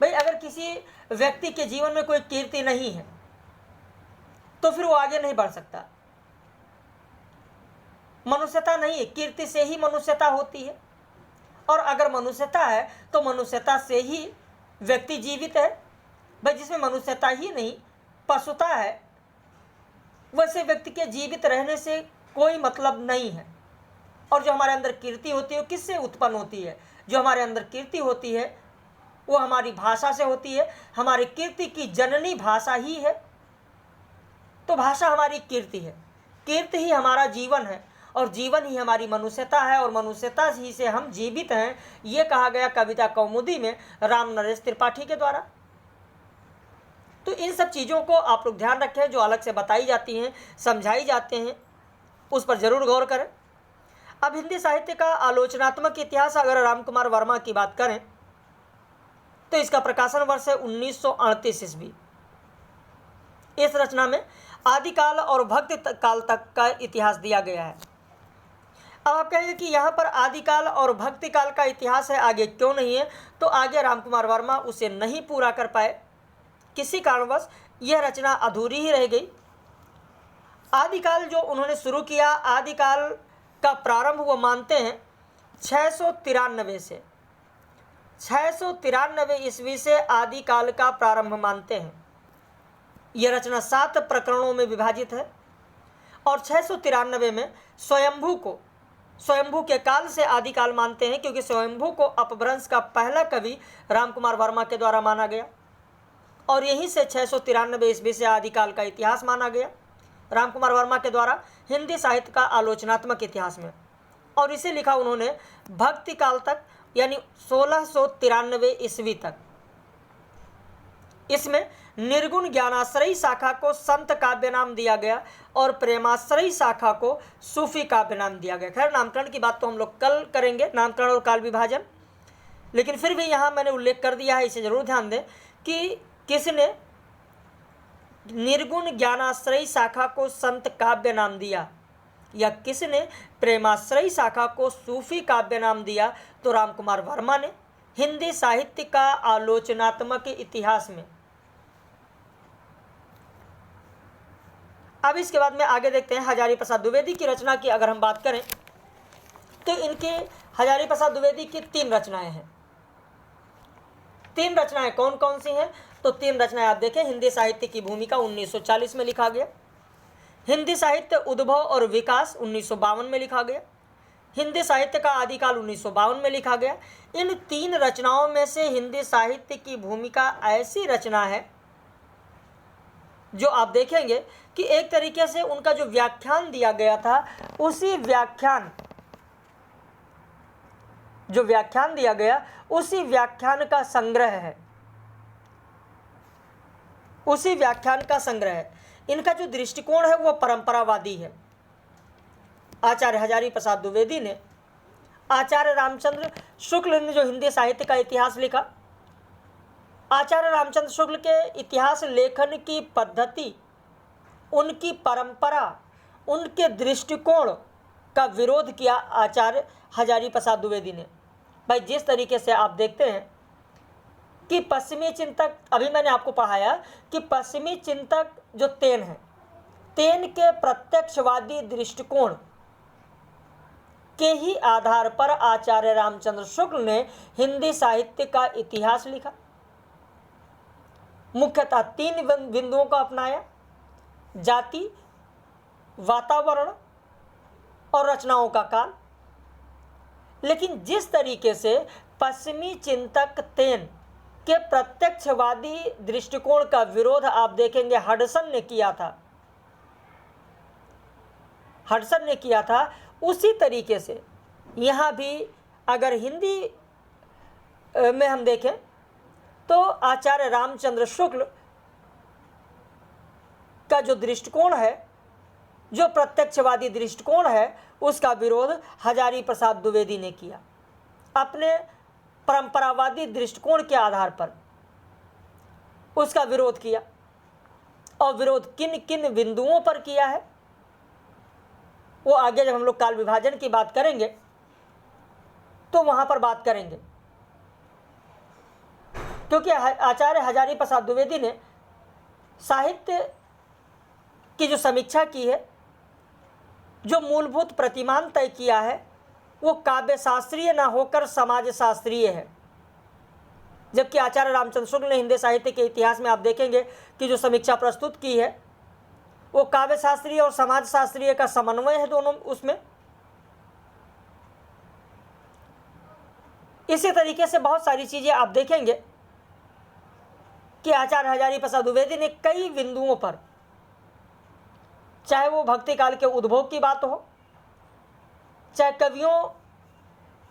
भाई अगर किसी व्यक्ति के जीवन में कोई कीर्ति नहीं है तो फिर वो आगे नहीं बढ़ सकता। मनुष्यता नहीं है, कीर्ति से ही मनुष्यता होती है, और अगर मनुष्यता है तो मनुष्यता से ही व्यक्ति जीवित है। भाई जिसमें मनुष्यता ही नहीं, पशुता है, वैसे व्यक्ति के जीवित रहने से कोई मतलब नहीं है। और जो हमारे अंदर कीर्ति होती है वो किससे उत्पन्न होती है? जो हमारे अंदर कीर्ति होती है वो हमारी भाषा से होती है। हमारी कीर्ति की जननी भाषा ही है, तो भाषा हमारी कीर्ति है, कीर्ति ही हमारा जीवन है और जीवन ही हमारी मनुष्यता है और मनुष्यता ही से हम जीवित हैं। ये कहा गया कविता कौमुदी में रामनरेश त्रिपाठी के द्वारा। तो इन सब चीज़ों को आप लोग ध्यान रखें, जो अलग से बताई जाती हैं, समझाई जाते हैं, उस पर ज़रूर गौर करें। अब हिंदी साहित्य का आलोचनात्मक इतिहास अगर रामकुमार वर्मा की बात करें तो इसका प्रकाशन वर्ष है 1938 ईस्वी। इस रचना में आदिकाल और भक्ति काल तक का इतिहास दिया गया है। अब आप कहेंगे कि यहाँ पर आदिकाल और भक्ति काल का इतिहास है, आगे क्यों नहीं है? तो आगे रामकुमार वर्मा उसे नहीं पूरा कर पाए, किसी कारणवश यह रचना अधूरी ही रह गई। आदिकाल जो उन्होंने शुरू किया, आदिकाल का प्रारंभ वो मानते हैं 693 से, 693 ईस्वी से आदिकाल का प्रारंभ मानते हैं। यह रचना 7 प्रकरणों में विभाजित है और 693 में स्वयंभू के काल से आदिकाल मानते हैं, क्योंकि स्वयंभू को अपभ्रंश का पहला कवि रामकुमार वर्मा के द्वारा माना गया और यहीं से 693 ईस्वी से आदिकाल का इतिहास माना गया रामकुमार वर्मा के द्वारा हिंदी साहित्य का आलोचनात्मक इतिहास में। और इसे लिखा उन्होंने भक्ति काल तक, यानी 1693 ईस्वी तक। इसमें निर्गुण ज्ञानाश्रयी शाखा को संत काव्य नाम दिया गया और प्रेमाश्रयी शाखा को सूफी काव्य नाम दिया गया। खैर नामकरण की बात तो हम लोग कल करेंगे, नामकरण और काल विभाजन, लेकिन फिर भी यहाँ मैंने उल्लेख कर दिया है, इसे जरूर ध्यान दें कि किसने निर्गुण ज्ञानाश्रयी शाखा को संत काव्य नाम दिया या किसने प्रेमाश्रयी शाखा को सूफी काव्य नाम दिया। तो रामकुमार वर्मा ने हिंदी साहित्य का आलोचनात्मक इतिहास में। अब इसके बाद में आगे देखते हैं हजारी प्रसाद द्विवेदी की रचना की अगर हम बात करें तो इनके हजारी प्रसाद द्विवेदी की 3 रचनाएं हैं। 3 रचनाएं कौन कौन सी हैं? तो 3 रचनाएं आप देखें। हिंदी साहित्य की भूमिका 1940 में लिखा गया, हिंदी साहित्य उद्भव और विकास 1952 में लिखा गया, हिंदी साहित्य का आदिकाल 1952 में लिखा गया। इन 3 रचनाओं में से हिंदी साहित्य की भूमिका ऐसी रचना है जो आप देखेंगे कि एक तरीके से उनका जो व्याख्यान दिया गया था उसी व्याख्यान जो व्याख्यान दिया गया उसी व्याख्यान का संग्रह है, उसी व्याख्यान का संग्रह है। इनका जो दृष्टिकोण है वो परंपरावादी है। आचार्य हजारी प्रसाद द्विवेदी ने, आचार्य रामचंद्र शुक्ल ने जो हिंदी साहित्य का इतिहास लिखा, आचार्य रामचंद्र शुक्ल के इतिहास लेखन की पद्धति, उनकी परंपरा, उनके दृष्टिकोण का विरोध किया आचार्य हजारी प्रसाद द्विवेदी ने। भाई जिस तरीके से आप देखते हैं कि पश्चिमी चिंतक, अभी मैंने आपको पढ़ाया कि पश्चिमी चिंतक जो तेन है, तेन के प्रत्यक्षवादी दृष्टिकोण के ही आधार पर आचार्य रामचंद्र शुक्ल ने हिंदी साहित्य का इतिहास लिखा। मुख्यतः 3 बिंदुओं को अपनाया: जाति, वातावरण और रचनाओं का काल। लेकिन जिस तरीके से पश्चिमी चिंतक तेन के प्रत्यक्षवादी दृष्टिकोण का विरोध आप देखेंगे हडसन ने किया था, हडसन ने किया था, उसी तरीके से यहाँ भी अगर हिंदी में हम देखें तो आचार्य रामचंद्र शुक्ल का जो दृष्टिकोण है, जो प्रत्यक्षवादी दृष्टिकोण है, उसका विरोध हजारी प्रसाद द्विवेदी ने किया। अपने परंपरावादी दृष्टिकोण के आधार पर उसका विरोध किया। और विरोध किन किन बिंदुओं पर किया है वो आगे जब हम लोग काल विभाजन की बात करेंगे तो वहां पर बात करेंगे। क्योंकि आचार्य हजारी प्रसाद द्विवेदी ने साहित्य की जो समीक्षा की है, जो मूलभूत प्रतिमान तय किया है, वो काव्य शास्त्रीय ना होकर समाज शास्त्रीय है। जबकि आचार्य रामचंद्र शुक्ल ने हिंदी साहित्य के इतिहास में आप देखेंगे कि जो समीक्षा प्रस्तुत की है वो काव्य शास्त्रीय और समाज शास्त्रीय का समन्वय है दोनों उसमें। इसी तरीके से बहुत सारी चीजें आप देखेंगे कि आचार्य हजारी प्रसाद द्विवेदी ने कई बिंदुओं पर, चाहे वो भक्ति काल के उद्भव की बात हो, चाहे कवियों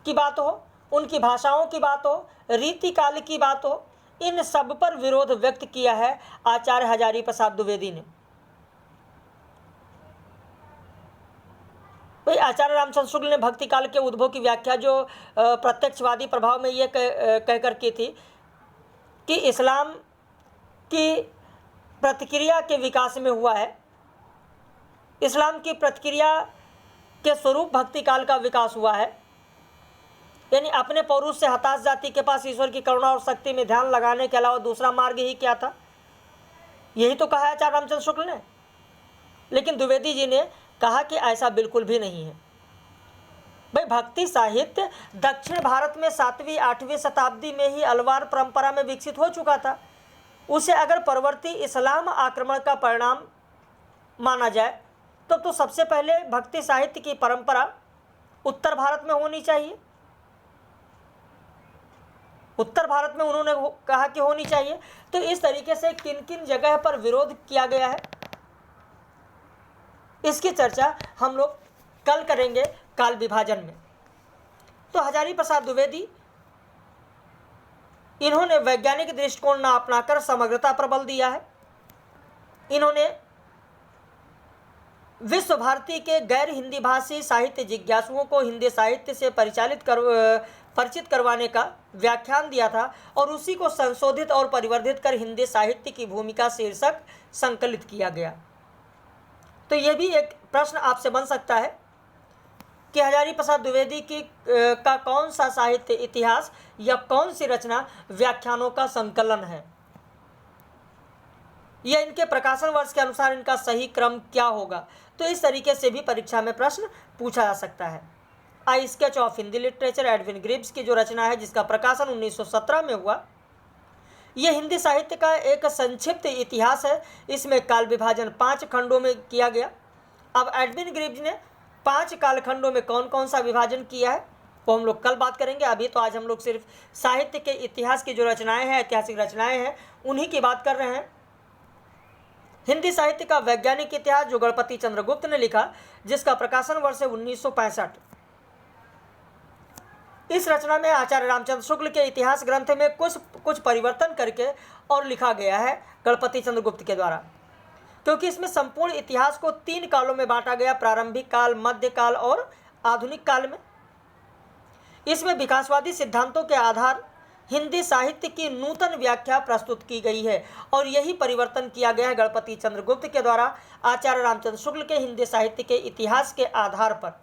की बात हो, उनकी भाषाओं की बात हो, रीति काल की बात हो, इन सब पर विरोध व्यक्त किया है आचार्य हजारी प्रसाद द्विवेदी ने। भाई आचार्य रामचंद्र शुक्ल ने भक्ति काल के उद्भव की व्याख्या जो प्रत्यक्षवादी प्रभाव में ये कहकर की थी कि इस्लाम की प्रतिक्रिया के विकास में हुआ है, इस्लाम की प्रतिक्रिया के स्वरूप भक्ति काल का विकास हुआ है। यानी अपने पौरुष से हताश जाति के पास ईश्वर की करुणा और शक्ति में ध्यान लगाने के अलावा दूसरा मार्ग ही क्या था, यही तो कहा है आचार्य रामचंद्र शुक्ल ने। लेकिन द्विवेदी जी ने कहा कि ऐसा बिल्कुल भी नहीं है। भाई भक्ति साहित्य दक्षिण भारत में 7वीं 8वीं शताब्दी में ही अलवार परंपरा में विकसित हो चुका था। उसे अगर परवर्ती इस्लाम आक्रमण का परिणाम माना जाए तो सबसे पहले भक्ति साहित्य की परंपरा उत्तर भारत में होनी चाहिए। उत्तर भारत में उन्होंने कहा कि होनी चाहिए। तो इस तरीके से किन किन जगह पर विरोध किया गया है, इसकी चर्चा हम लोग कल करेंगे काल विभाजन में। तो हजारी प्रसाद द्विवेदी इन्होंने वैज्ञानिक दृष्टिकोण न अपनाकर समग्रता पर बल दिया है। इन्होंने विश्व भारती के गैर हिंदी भाषी साहित्य जिज्ञासुओं को हिंदी साहित्य से परिचित करवाने का व्याख्यान दिया था और उसी को संशोधित और परिवर्धित कर हिंदी साहित्य की भूमिका शीर्षक संकलित किया गया। तो यह भी एक प्रश्न आपसे बन सकता है कि हजारी प्रसाद द्विवेदी का कौन सा साहित्य इतिहास या कौन सी रचना व्याख्यानों का संकलन है, या इनके प्रकाशन वर्ष के अनुसार इनका सही क्रम क्या होगा। तो इस तरीके से भी परीक्षा में प्रश्न पूछा जा सकता है। A sketch of Hindi literature Edwin Greaves की जो रचना है जिसका प्रकाशन 1917 में हुआ, यह हिंदी साहित्य का एक संक्षिप्त इतिहास है। इसमें काल विभाजन 5 खंडों में किया गया। अब एडविन ग्रिव्स ने 5 कालखंडों में कौन कौन सा विभाजन किया है वो हम लोग कल बात करेंगे। अभी तो आज हम लोग सिर्फ साहित्य के इतिहास की जो रचनाएं हैं, ऐतिहासिक रचनाएं हैं, उन्हीं की बात कर रहे हैं। हिंदी साहित्य का वैज्ञानिक इतिहास जो गणपति चंद्रगुप्त ने लिखा, जिसका प्रकाशन वर्ष है 1965। इस रचना में आचार्य रामचंद्र शुक्ल के इतिहास ग्रंथ में कुछ परिवर्तन करके और लिखा गया है गणपति चंद्र गुप्त के द्वारा, क्योंकि इसमें संपूर्ण इतिहास को 3 कालों में बांटा गया, प्रारंभिक काल, मध्य काल और आधुनिक काल में। इसमें विकासवादी सिद्धांतों के आधार हिंदी साहित्य की नूतन व्याख्या प्रस्तुत की गई है और यही परिवर्तन किया गया है गणपति चंद्र गुप्त के द्वारा आचार्य रामचंद्र शुक्ल के हिंदी साहित्य के इतिहास के आधार पर।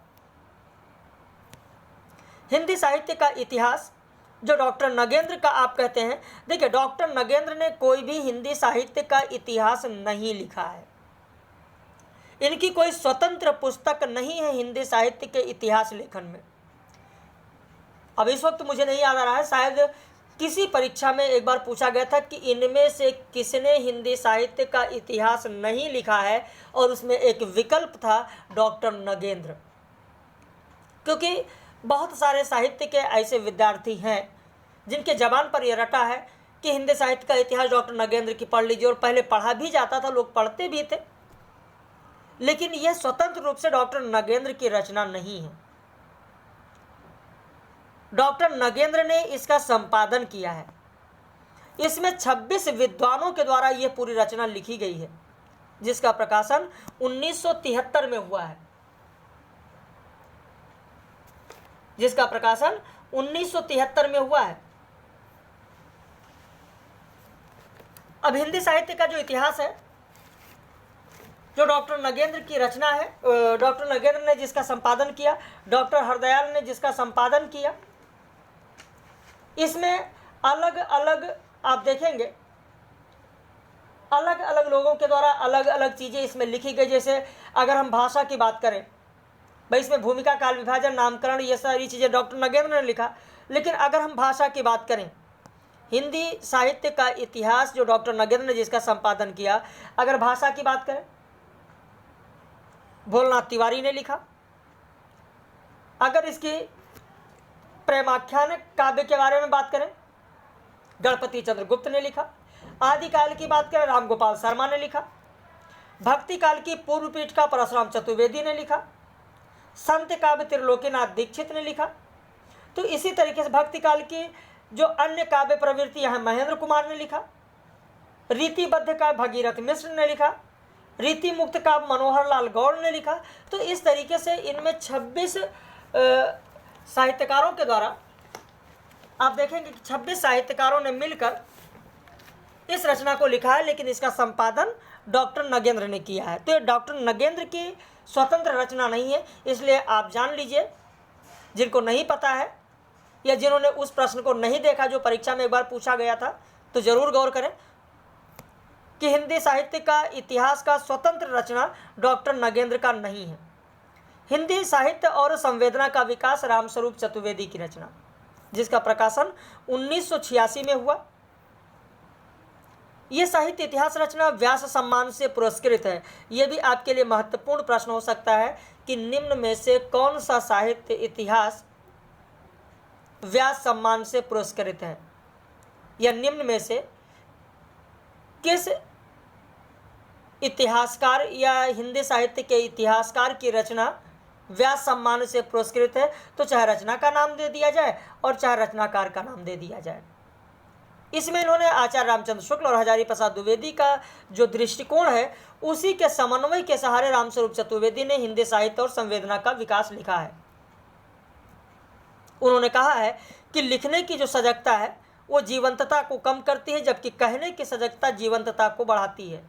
हिंदी साहित्य का इतिहास जो डॉक्टर नगेंद्र का आप कहते हैं, देखिए डॉक्टर नगेंद्र ने कोई भी हिंदी साहित्य का इतिहास नहीं लिखा है। इनकी कोई स्वतंत्र पुस्तक नहीं है हिंदी साहित्य के इतिहास लेखन में। अब इस वक्त मुझे नहीं याद आ रहा है, शायद किसी परीक्षा में एक बार पूछा गया था कि इनमें से किसने हिंदी साहित्य का इतिहास नहीं लिखा है, और उसमें एक विकल्प था डॉक्टर नगेंद्र। क्योंकि बहुत सारे साहित्य के ऐसे विद्यार्थी हैं जिनके जबान पर यह रटा है कि हिंदी साहित्य का इतिहास डॉक्टर नगेंद्र की पढ़ लीजिए, और पहले पढ़ा भी जाता था, लोग पढ़ते भी थे, लेकिन यह स्वतंत्र रूप से डॉक्टर नगेंद्र की रचना नहीं है। डॉक्टर नगेंद्र ने इसका संपादन किया है। इसमें 26 विद्वानों के द्वारा यह पूरी रचना लिखी गई है, जिसका प्रकाशन 1973 में हुआ है। जिसका प्रकाशन 1973 में हुआ है। अब हिंदी साहित्य का जो इतिहास है, जो डॉक्टर नगेंद्र की रचना है, डॉक्टर नगेंद्र ने जिसका संपादन किया, डॉक्टर हरदयाल ने जिसका संपादन किया, इसमें अलग अलग आप देखेंगे अलग अलग लोगों के द्वारा अलग अलग चीज़ें इसमें लिखी गई। जैसे अगर हम भाषा की बात करें, भाई इसमें भूमिका, काल विभाजन, नामकरण, ये सारी चीज़ें डॉक्टर नगेंद्र ने लिखा। लेकिन अगर हम भाषा की बात करें, हिंदी साहित्य का इतिहास जो डॉक्टर नगेंद्र ने जिसका संपादन किया, अगर भाषा की बात करें, भोलनाथ तिवारी ने लिखा। अगर इसकी प्रेमाख्यान काव्य के बारे में बात करें, गणपति चंद्र गुप्त ने लिखा। आदिकाल की बात करें, रामगोपाल शर्मा ने लिखा। भक्ति काल की पूर्व पीठिका परशुराम चतुर्वेदी ने लिखा। संत काव्य त्रिलोकीनाथ दीक्षित ने लिखा। तो इसी तरीके से भक्ति काल की जो अन्य काव्य प्रवृत्ति हैं, महेंद्र कुमार ने लिखा। रीतिबद्ध काव्य भगीरथ मिश्र ने लिखा। रीति मुक्त काव्य मनोहर लाल गौड़ ने लिखा। तो इस तरीके से इनमें 26 साहित्यकारों के द्वारा आप देखेंगे कि 26 साहित्यकारों ने मिलकर इस रचना को लिखा है, लेकिन इसका संपादन डॉक्टर नगेंद्र ने किया है। तो ये डॉक्टर नगेंद्र की स्वतंत्र रचना नहीं है। इसलिए आप जान लीजिए, जिनको नहीं पता है या जिन्होंने उस प्रश्न को नहीं देखा जो परीक्षा में एक बार पूछा गया था, तो ज़रूर गौर करें कि हिंदी साहित्य का इतिहास का स्वतंत्र रचना डॉक्टर नगेंद्र का नहीं है। हिंदी साहित्य और संवेदना का विकास रामस्वरूप चतुर्वेदी की रचना, जिसका प्रकाशन 1986 में हुआ। यह साहित्य इतिहास रचना व्यास सम्मान से पुरस्कृत है। यह भी आपके लिए महत्वपूर्ण प्रश्न हो सकता है कि निम्न में से कौन सा साहित्य इतिहास व्यास सम्मान से पुरस्कृत है, या निम्न में से किस इतिहासकार या हिंदी साहित्य के इतिहासकार की रचना व्यास सम्मान से पुरस्कृत है। तो चाहे रचना का नाम दे दिया जाए और चाहे रचनाकार का नाम दे दिया जाए। इसमें इन्होंने आचार्य रामचंद्र शुक्ल और हजारी प्रसाद द्विवेदी का जो दृष्टिकोण है, उसी के समन्वय के सहारे रामस्वरूप चतुर्वेदी ने हिंदी साहित्य और संवेदना का विकास लिखा है। उन्होंने कहा है कि लिखने की जो सजगता है वो जीवंतता को कम करती है, जबकि कहने की सजगता जीवंतता को बढ़ाती है।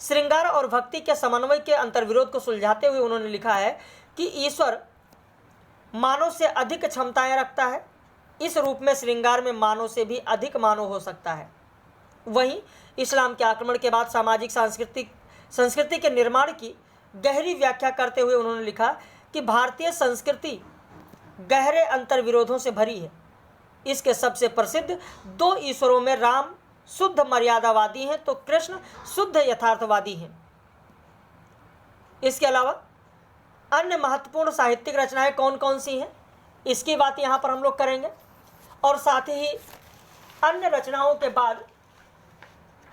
श्रृंगार और भक्ति के समन्वय के अंतर्विरोध को सुलझाते हुए उन्होंने लिखा है कि ईश्वर मानव से अधिक क्षमताएं रखता है। इस रूप में श्रृंगार में मानव से भी अधिक मानव हो सकता है। वहीं इस्लाम के आक्रमण के बाद सामाजिक संस्कृति के निर्माण की गहरी व्याख्या करते हुए उन्होंने लिखा कि भारतीय संस्कृति गहरे अंतर्विरोधों से भरी है। इसके सबसे प्रसिद्ध 2 ईश्वरों में राम शुद्ध मर्यादावादी हैं तो कृष्ण शुद्ध यथार्थवादी हैं। इसके अलावा अन्य महत्वपूर्ण साहित्यिक रचनाएं कौन कौन सी हैं, इसकी बात यहाँ पर हम लोग करेंगे। और साथ ही अन्य रचनाओं के बाद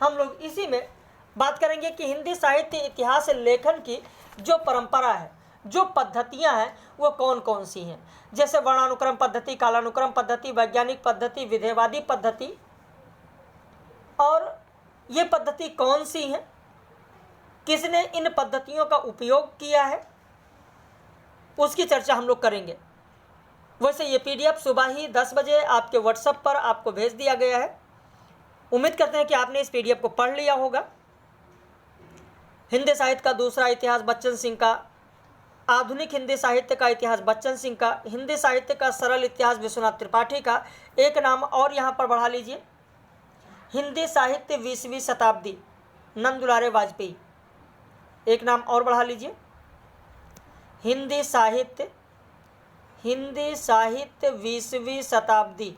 हम लोग इसी में बात करेंगे कि हिंदी साहित्य इतिहास लेखन की जो परंपरा है, जो पद्धतियां हैं वो कौन कौन सी हैं, जैसे वर्णानुक्रम पद्धति, कालानुक्रम पद्धति, वैज्ञानिक पद्धति, विधेयवादी पद्धति, और ये पद्धति कौन सी हैं, किसने इन पद्धतियों का उपयोग किया है, उसकी चर्चा हम लोग करेंगे। वैसे ये PDF सुबह ही 10 बजे आपके व्हाट्सएप पर आपको भेज दिया गया है। उम्मीद करते हैं कि आपने इस PDF को पढ़ लिया होगा। हिंदी साहित्य का दूसरा इतिहास बच्चन सिंह का, आधुनिक हिंदी साहित्य का इतिहास बच्चन सिंह का, हिंदी साहित्य का सरल इतिहास विश्वनाथ त्रिपाठी का, एक नाम और यहाँ पर बढ़ा लीजिए, हिंदी साहित्य 20वीं शताब्दी नंद दुलारे वाजपेयी, एक नाम और बढ़ा लीजिए, हिंदी साहित्य 20वीं शताब्दी,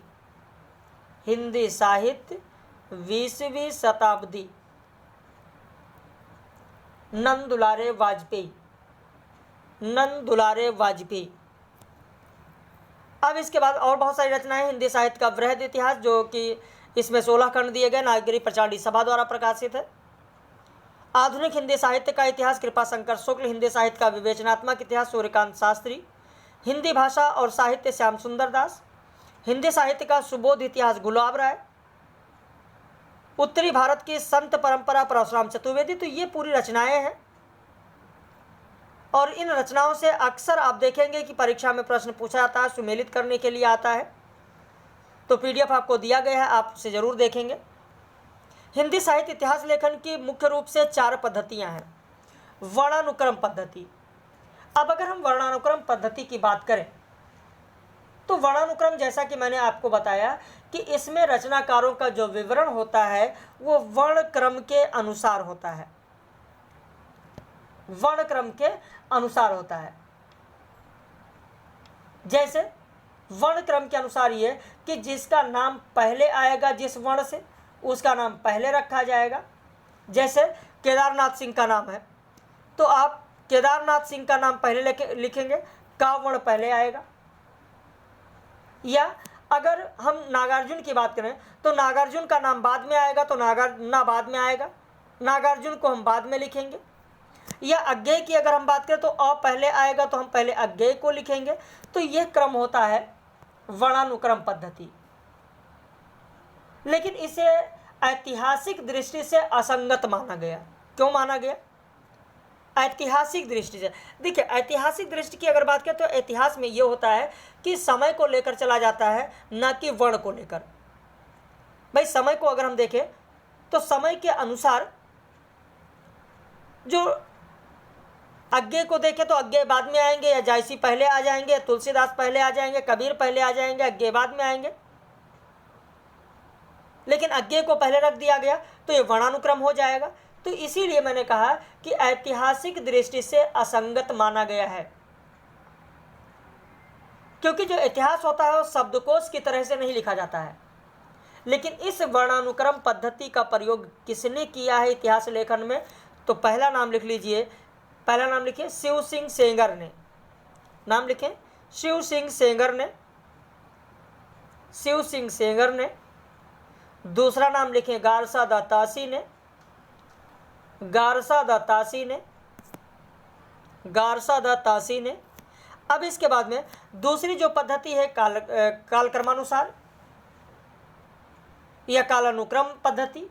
हिंदी साहित्य 20वीं शताब्दी नंद दुलारे वाजपेयी, नंद दुलारे वाजपेयी। अब इसके बाद और बहुत सारी रचनाएं, हिंदी साहित्य का वृहद इतिहास, जो कि इसमें 16 खंड दिए गए, नागरी प्रचारणी सभा द्वारा प्रकाशित है। आधुनिक हिंदी साहित्य का इतिहास कृपा शंकर शुक्ल, हिंदी साहित्य का विवेचनात्मक इतिहास सूर्यकांत शास्त्री, हिंदी भाषा और साहित्य श्याम सुंदर दास, हिंदी साहित्य का सुबोध इतिहास गुलाब राय, उत्तरी भारत की संत परंपरा परशुराम चतुर्वेदी। तो ये पूरी रचनाएं हैं, और इन रचनाओं से अक्सर आप देखेंगे कि परीक्षा में प्रश्न पूछा जाता है, सुमेलित करने के लिए आता है। तो PDF आपको दिया गया है, आप उसे जरूर देखेंगे। हिंदी साहित्य इतिहास लेखन की मुख्य रूप से 4 पद्धतियां हैं। वर्णानुक्रम पद्धति। अब अगर हम वर्णानुक्रम पद्धति की बात करें तो वर्णानुक्रम, जैसा कि मैंने आपको बताया कि इसमें रचनाकारों का जो विवरण होता है वो वर्ण क्रम के अनुसार होता है, वर्ण क्रम के अनुसार होता है। जैसे वर्ण क्रम के अनुसार ये कि जिसका नाम पहले आएगा जिस वर्ण से, उसका नाम पहले रखा जाएगा। जैसे केदारनाथ सिंह का नाम है तो आप केदारनाथ सिंह का नाम पहले लिखेंगे, का वर्ण पहले आएगा। या अगर हम नागार्जुन की बात करें तो नागार्जुन का नाम बाद में आएगा तो ना बाद में आएगा, नागार्जुन को हम बाद में लिखेंगे। या अज्ञेय की अगर हम बात करें तो अ पहले आएगा तो हम पहले अज्ञेय को लिखेंगे। तो यह क्रम होता है वर्णानुक्रम पद्धति। लेकिन इसे ऐतिहासिक दृष्टि से असंगत माना गया। क्यों माना गया? ऐतिहासिक दृष्टि से देखिए, ऐतिहासिक दृष्टि की अगर बात करें तो इतिहास में ये होता है कि समय को लेकर चला जाता है, ना कि वर्ण को लेकर। भाई समय को अगर हम देखें तो समय के अनुसार जो अज्ञेय को देखें तो अज्ञेय बाद में आएंगे, या जायसी पहले आ जाएंगे, या तुलसीदास पहले आ जाएंगे, कबीर पहले आ जाएंगे, अज्ञेय बाद में आएंगे। लेकिन अज्ञेय को पहले रख दिया गया तो ये वर्णानुक्रम हो जाएगा। तो इसीलिए मैंने कहा कि ऐतिहासिक दृष्टि से असंगत माना गया है, क्योंकि जो इतिहास होता है वो शब्दकोश की तरह से नहीं लिखा जाता है। लेकिन इस वर्णानुक्रम पद्धति का प्रयोग किसने किया है इतिहास लेखन में? तो पहला नाम लिख लीजिए, पहला नाम लिखिए शिव सिंह सेंगर ने। नाम लिखें, शिव सिंह सेंगर ने, शिव सिंह सेंगर ने। दूसरा नाम लिखें गारसा दत्तासी ने, गारसा दत्तासी ने, गारसा दत्तासी ने। अब इसके बाद में दूसरी जो पद्धति है कालक्रमानुसार या कालानुक्रम पद्धति,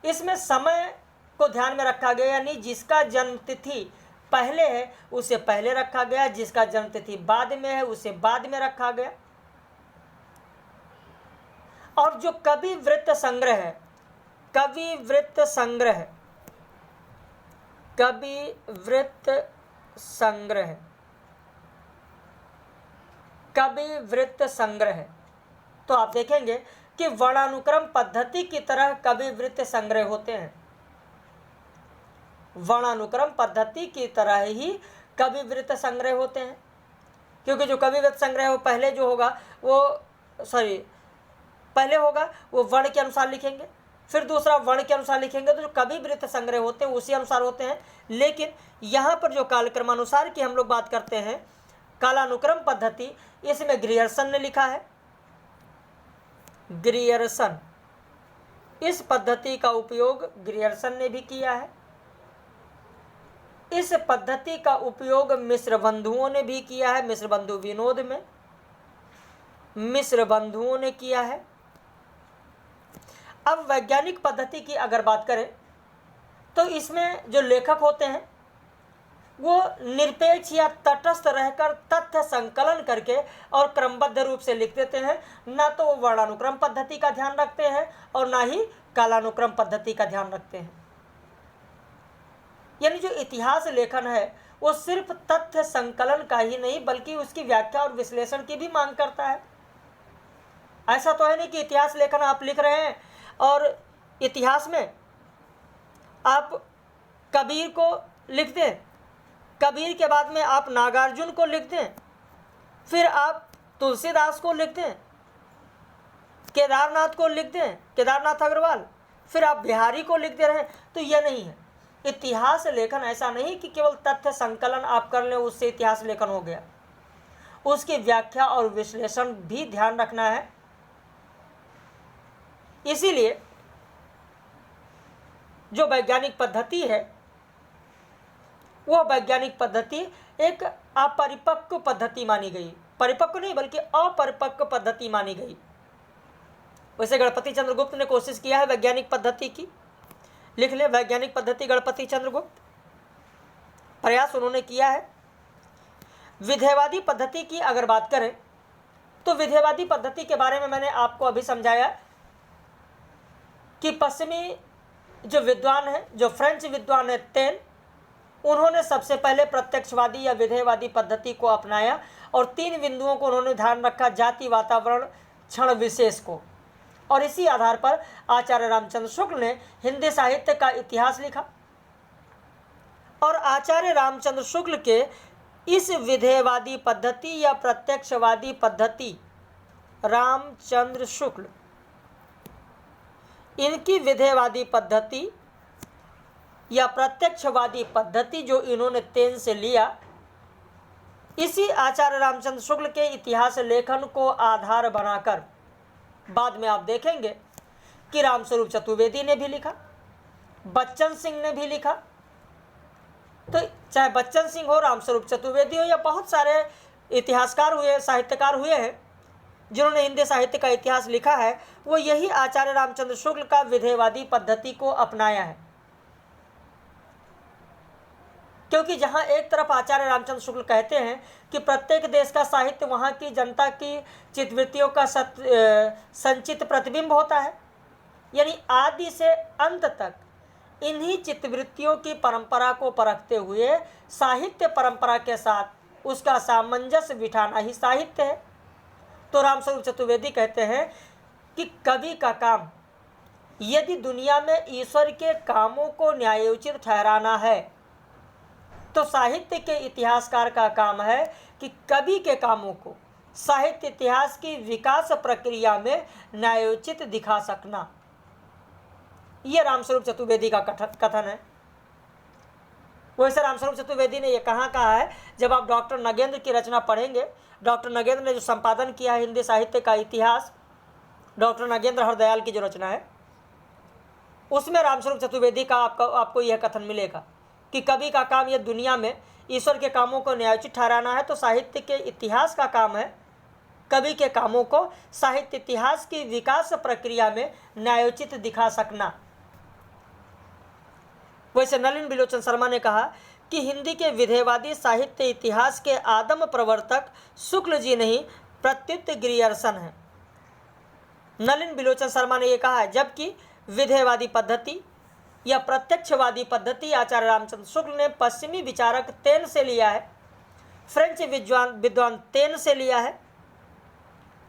इसमें समय को ध्यान में रखा गया, यानी जिसका जन्म तिथि पहले है उसे पहले रखा गया, जिसका जन्म तिथि बाद में है उसे बाद में रखा गया। और जो कवि वृत्त संग्रह है, कवि वृत्त संग्रह, कवि वृत्त संग्रह, कवि वृत्त संग्रह, तो आप देखेंगे कि वर्णानुक्रम पद्धति की तरह कवि वृत्त संग्रह होते हैं। वर्णानुक्रम पद्धति की तरह ही कवि वृत्त संग्रह होते हैं, क्योंकि जो कवि वृत्त संग्रह वो पहले जो होगा पहले होगा वो वर्ण के अनुसार लिखेंगे, फिर दूसरा वर्ण के अनुसार लिखेंगे। तो जो कवि वृत्त संग्रह होते हैं उसी अनुसार होते हैं। लेकिन यहाँ पर जो कालक्रमानुसार की हम लोग बात करते हैं, कालानुक्रम पद्धति, इसमें ग्रियर्सन ने लिखा है। ग्रियर्सन, इस पद्धति का उपयोग ग्रियर्सन ने भी किया है। इस पद्धति का उपयोग मिस्र बंधुओं ने भी किया है, मिस्र बंधु विनोद में मिस्र बंधुओं ने किया है। अब वैज्ञानिक पद्धति की अगर बात करें तो इसमें जो लेखक होते हैं वो निरपेक्ष या तटस्थ रहकर तथ्य संकलन करके और क्रमबद्ध रूप से लिख देते हैं। ना तो वो वर्णानुक्रम पद्धति का ध्यान रखते हैं और ना ही कालानुक्रम पद्धति का ध्यान रखते हैं। यानी जो इतिहास लेखन है वो सिर्फ तथ्य संकलन का ही नहीं बल्कि उसकी व्याख्या और विश्लेषण की भी मांग करता है। ऐसा तो है नहीं कि इतिहास लेखन आप लिख रहे हैं और इतिहास में आप कबीर को लिख दें, कबीर के बाद में आप नागार्जुन को लिख दें, फिर आप तुलसीदास को लिख दें, केदारनाथ को लिख दें, केदारनाथ अग्रवाल, फिर आप बिहारी को लिख दे रहे हैं। तो यह नहीं है इतिहास लेखन। ऐसा नहीं कि केवल तथ्य संकलन आप कर लें उससे इतिहास लेखन हो गया। उसकी व्याख्या और विश्लेषण भी ध्यान रखना है। इसीलिए जो वैज्ञानिक पद्धति है वह वैज्ञानिक पद्धति एक अपरिपक्व पद्धति मानी गई। परिपक्व नहीं बल्कि अपरिपक्व पद्धति मानी गई। वैसे गणपति चंद्रगुप्त ने कोशिश किया है वैज्ञानिक पद्धति की, लिख ले वैज्ञानिक पद्धति गणपति चंद्रगुप्त, प्रयास उन्होंने किया है। विधेयवादी पद्धति की अगर बात करें तो विधेयवादी पद्धति के बारे में मैंने आपको अभी समझाया कि पश्चिमी जो विद्वान है, जो फ्रेंच विद्वान है तेन, उन्होंने सबसे पहले प्रत्यक्षवादी या विधेयवादी पद्धति को अपनाया और 3 बिंदुओं को उन्होंने ध्यान रखा, जाति, वातावरण, क्षण विशेष को। और इसी आधार पर आचार्य रामचंद्र शुक्ल ने हिंदी साहित्य का इतिहास लिखा। और आचार्य रामचंद्र शुक्ल के इस विधेयवादी पद्धति या प्रत्यक्षवादी पद्धति, रामचंद्र शुक्ल, इनकी विधेयवादी पद्धति या प्रत्यक्षवादी पद्धति जो इन्होंने तेन से लिया, इसी आचार्य रामचंद्र शुक्ल के इतिहास लेखन को आधार बनाकर बाद में आप देखेंगे कि रामस्वरूप चतुर्वेदी ने भी लिखा, बच्चन सिंह ने भी लिखा। तो चाहे बच्चन सिंह हो, रामस्वरूप चतुर्वेदी हो या बहुत सारे इतिहासकार हुए, साहित्यकार हुए हैं जिन्होंने हिंदी साहित्य का इतिहास लिखा है, वो यही आचार्य रामचंद्र शुक्ल का विधेयवादी पद्धति को अपनाया है। क्योंकि जहाँ एक तरफ आचार्य रामचंद्र शुक्ल कहते हैं कि प्रत्येक देश का साहित्य वहाँ की जनता की चित्तवृत्तियों का संचित प्रतिबिंब होता है, यानी आदि से अंत तक इन्हीं चित्तवृत्तियों की परंपरा को परखते हुए साहित्य परंपरा के साथ उसका सामंजस्य बिठाना ही साहित्य है। तो रामस्वरूप चतुर्वेदी कहते हैं कि कवि का काम यदि दुनिया में ईश्वर के कामों को न्यायोचित ठहराना है तो साहित्य के इतिहासकार का काम है कि कवि के कामों को साहित्य इतिहास की विकास प्रक्रिया में न्यायोचित दिखा सकना। यह रामस्वरूप चतुर्वेदी का कथन है। वैसे रामस्वरूप चतुर्वेदी ने यह कहा है, जब आप डॉक्टर नगेंद्र की रचना पढ़ेंगे, डॉक्टर नगेंद्र ने जो संपादन किया है हिंदी साहित्य का इतिहास, डॉक्टर नगेंद्र हरदयाल की जो रचना है, उसमें रामस्वरूप चतुर्वेदी का आपको यह कथन मिलेगा कि कवि का काम यह दुनिया में ईश्वर के कामों को न्यायोचित ठहराना है, तो साहित्य के इतिहास का काम है कवि के कामों को साहित्य इतिहास की विकास प्रक्रिया में न्यायोचित दिखा सकना। वैसे नलिन बिलोचन शर्मा ने कहा कि हिंदी के विधेयवादी साहित्य इतिहास के आदम प्रवर्तक शुक्ल जी नहीं प्रत्युत ग्रियर्सन है। नलिन बिलोचन शर्मा ने यह कहा है, जबकि विधेयवादी पद्धति या प्रत्यक्षवादी पद्धति आचार्य रामचंद्र शुक्ल ने पश्चिमी विचारक तेन से लिया है, फ्रेंच विद्वान तेन से लिया है।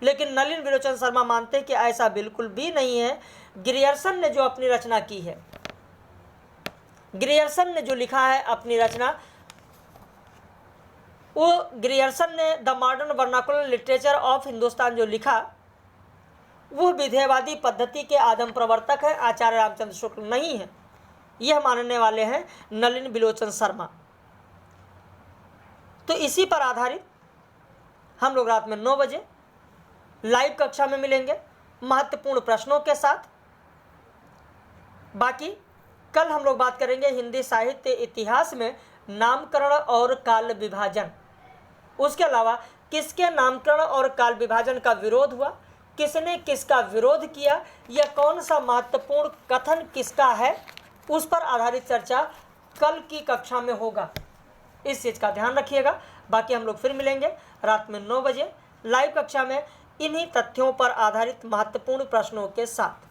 लेकिन नलिन बिलोचन शर्मा मानते हैं कि ऐसा बिल्कुल भी नहीं है। ग्रियर्सन ने जो अपनी रचना की है, ग्रियर्सन ने जो लिखा है अपनी रचना, वो ग्रियर्सन ने the modern vernacular literature of Hindustan जो लिखा, वो विधेयवादी पद्धति के आदम प्रवर्तक है, आचार्य रामचंद्र शुक्ल नहीं है। यह मानने वाले हैं नलिन बिलोचन शर्मा। तो इसी पर आधारित हम लोग रात में 9 बजे लाइव कक्षा में मिलेंगे महत्वपूर्ण प्रश्नों के साथ। बाकी कल हम लोग बात करेंगे हिंदी साहित्य इतिहास में नामकरण और काल विभाजन। उसके अलावा किसके नामकरण और काल विभाजन का विरोध हुआ, किसने किसका विरोध किया, यह कौन सा महत्वपूर्ण कथन किसका है, उस पर आधारित चर्चा कल की कक्षा में होगा। इस चीज़ का ध्यान रखिएगा। बाकी हम लोग फिर मिलेंगे रात में 9 बजे लाइव कक्षा में इन्हीं तथ्यों पर आधारित महत्वपूर्ण प्रश्नों के साथ।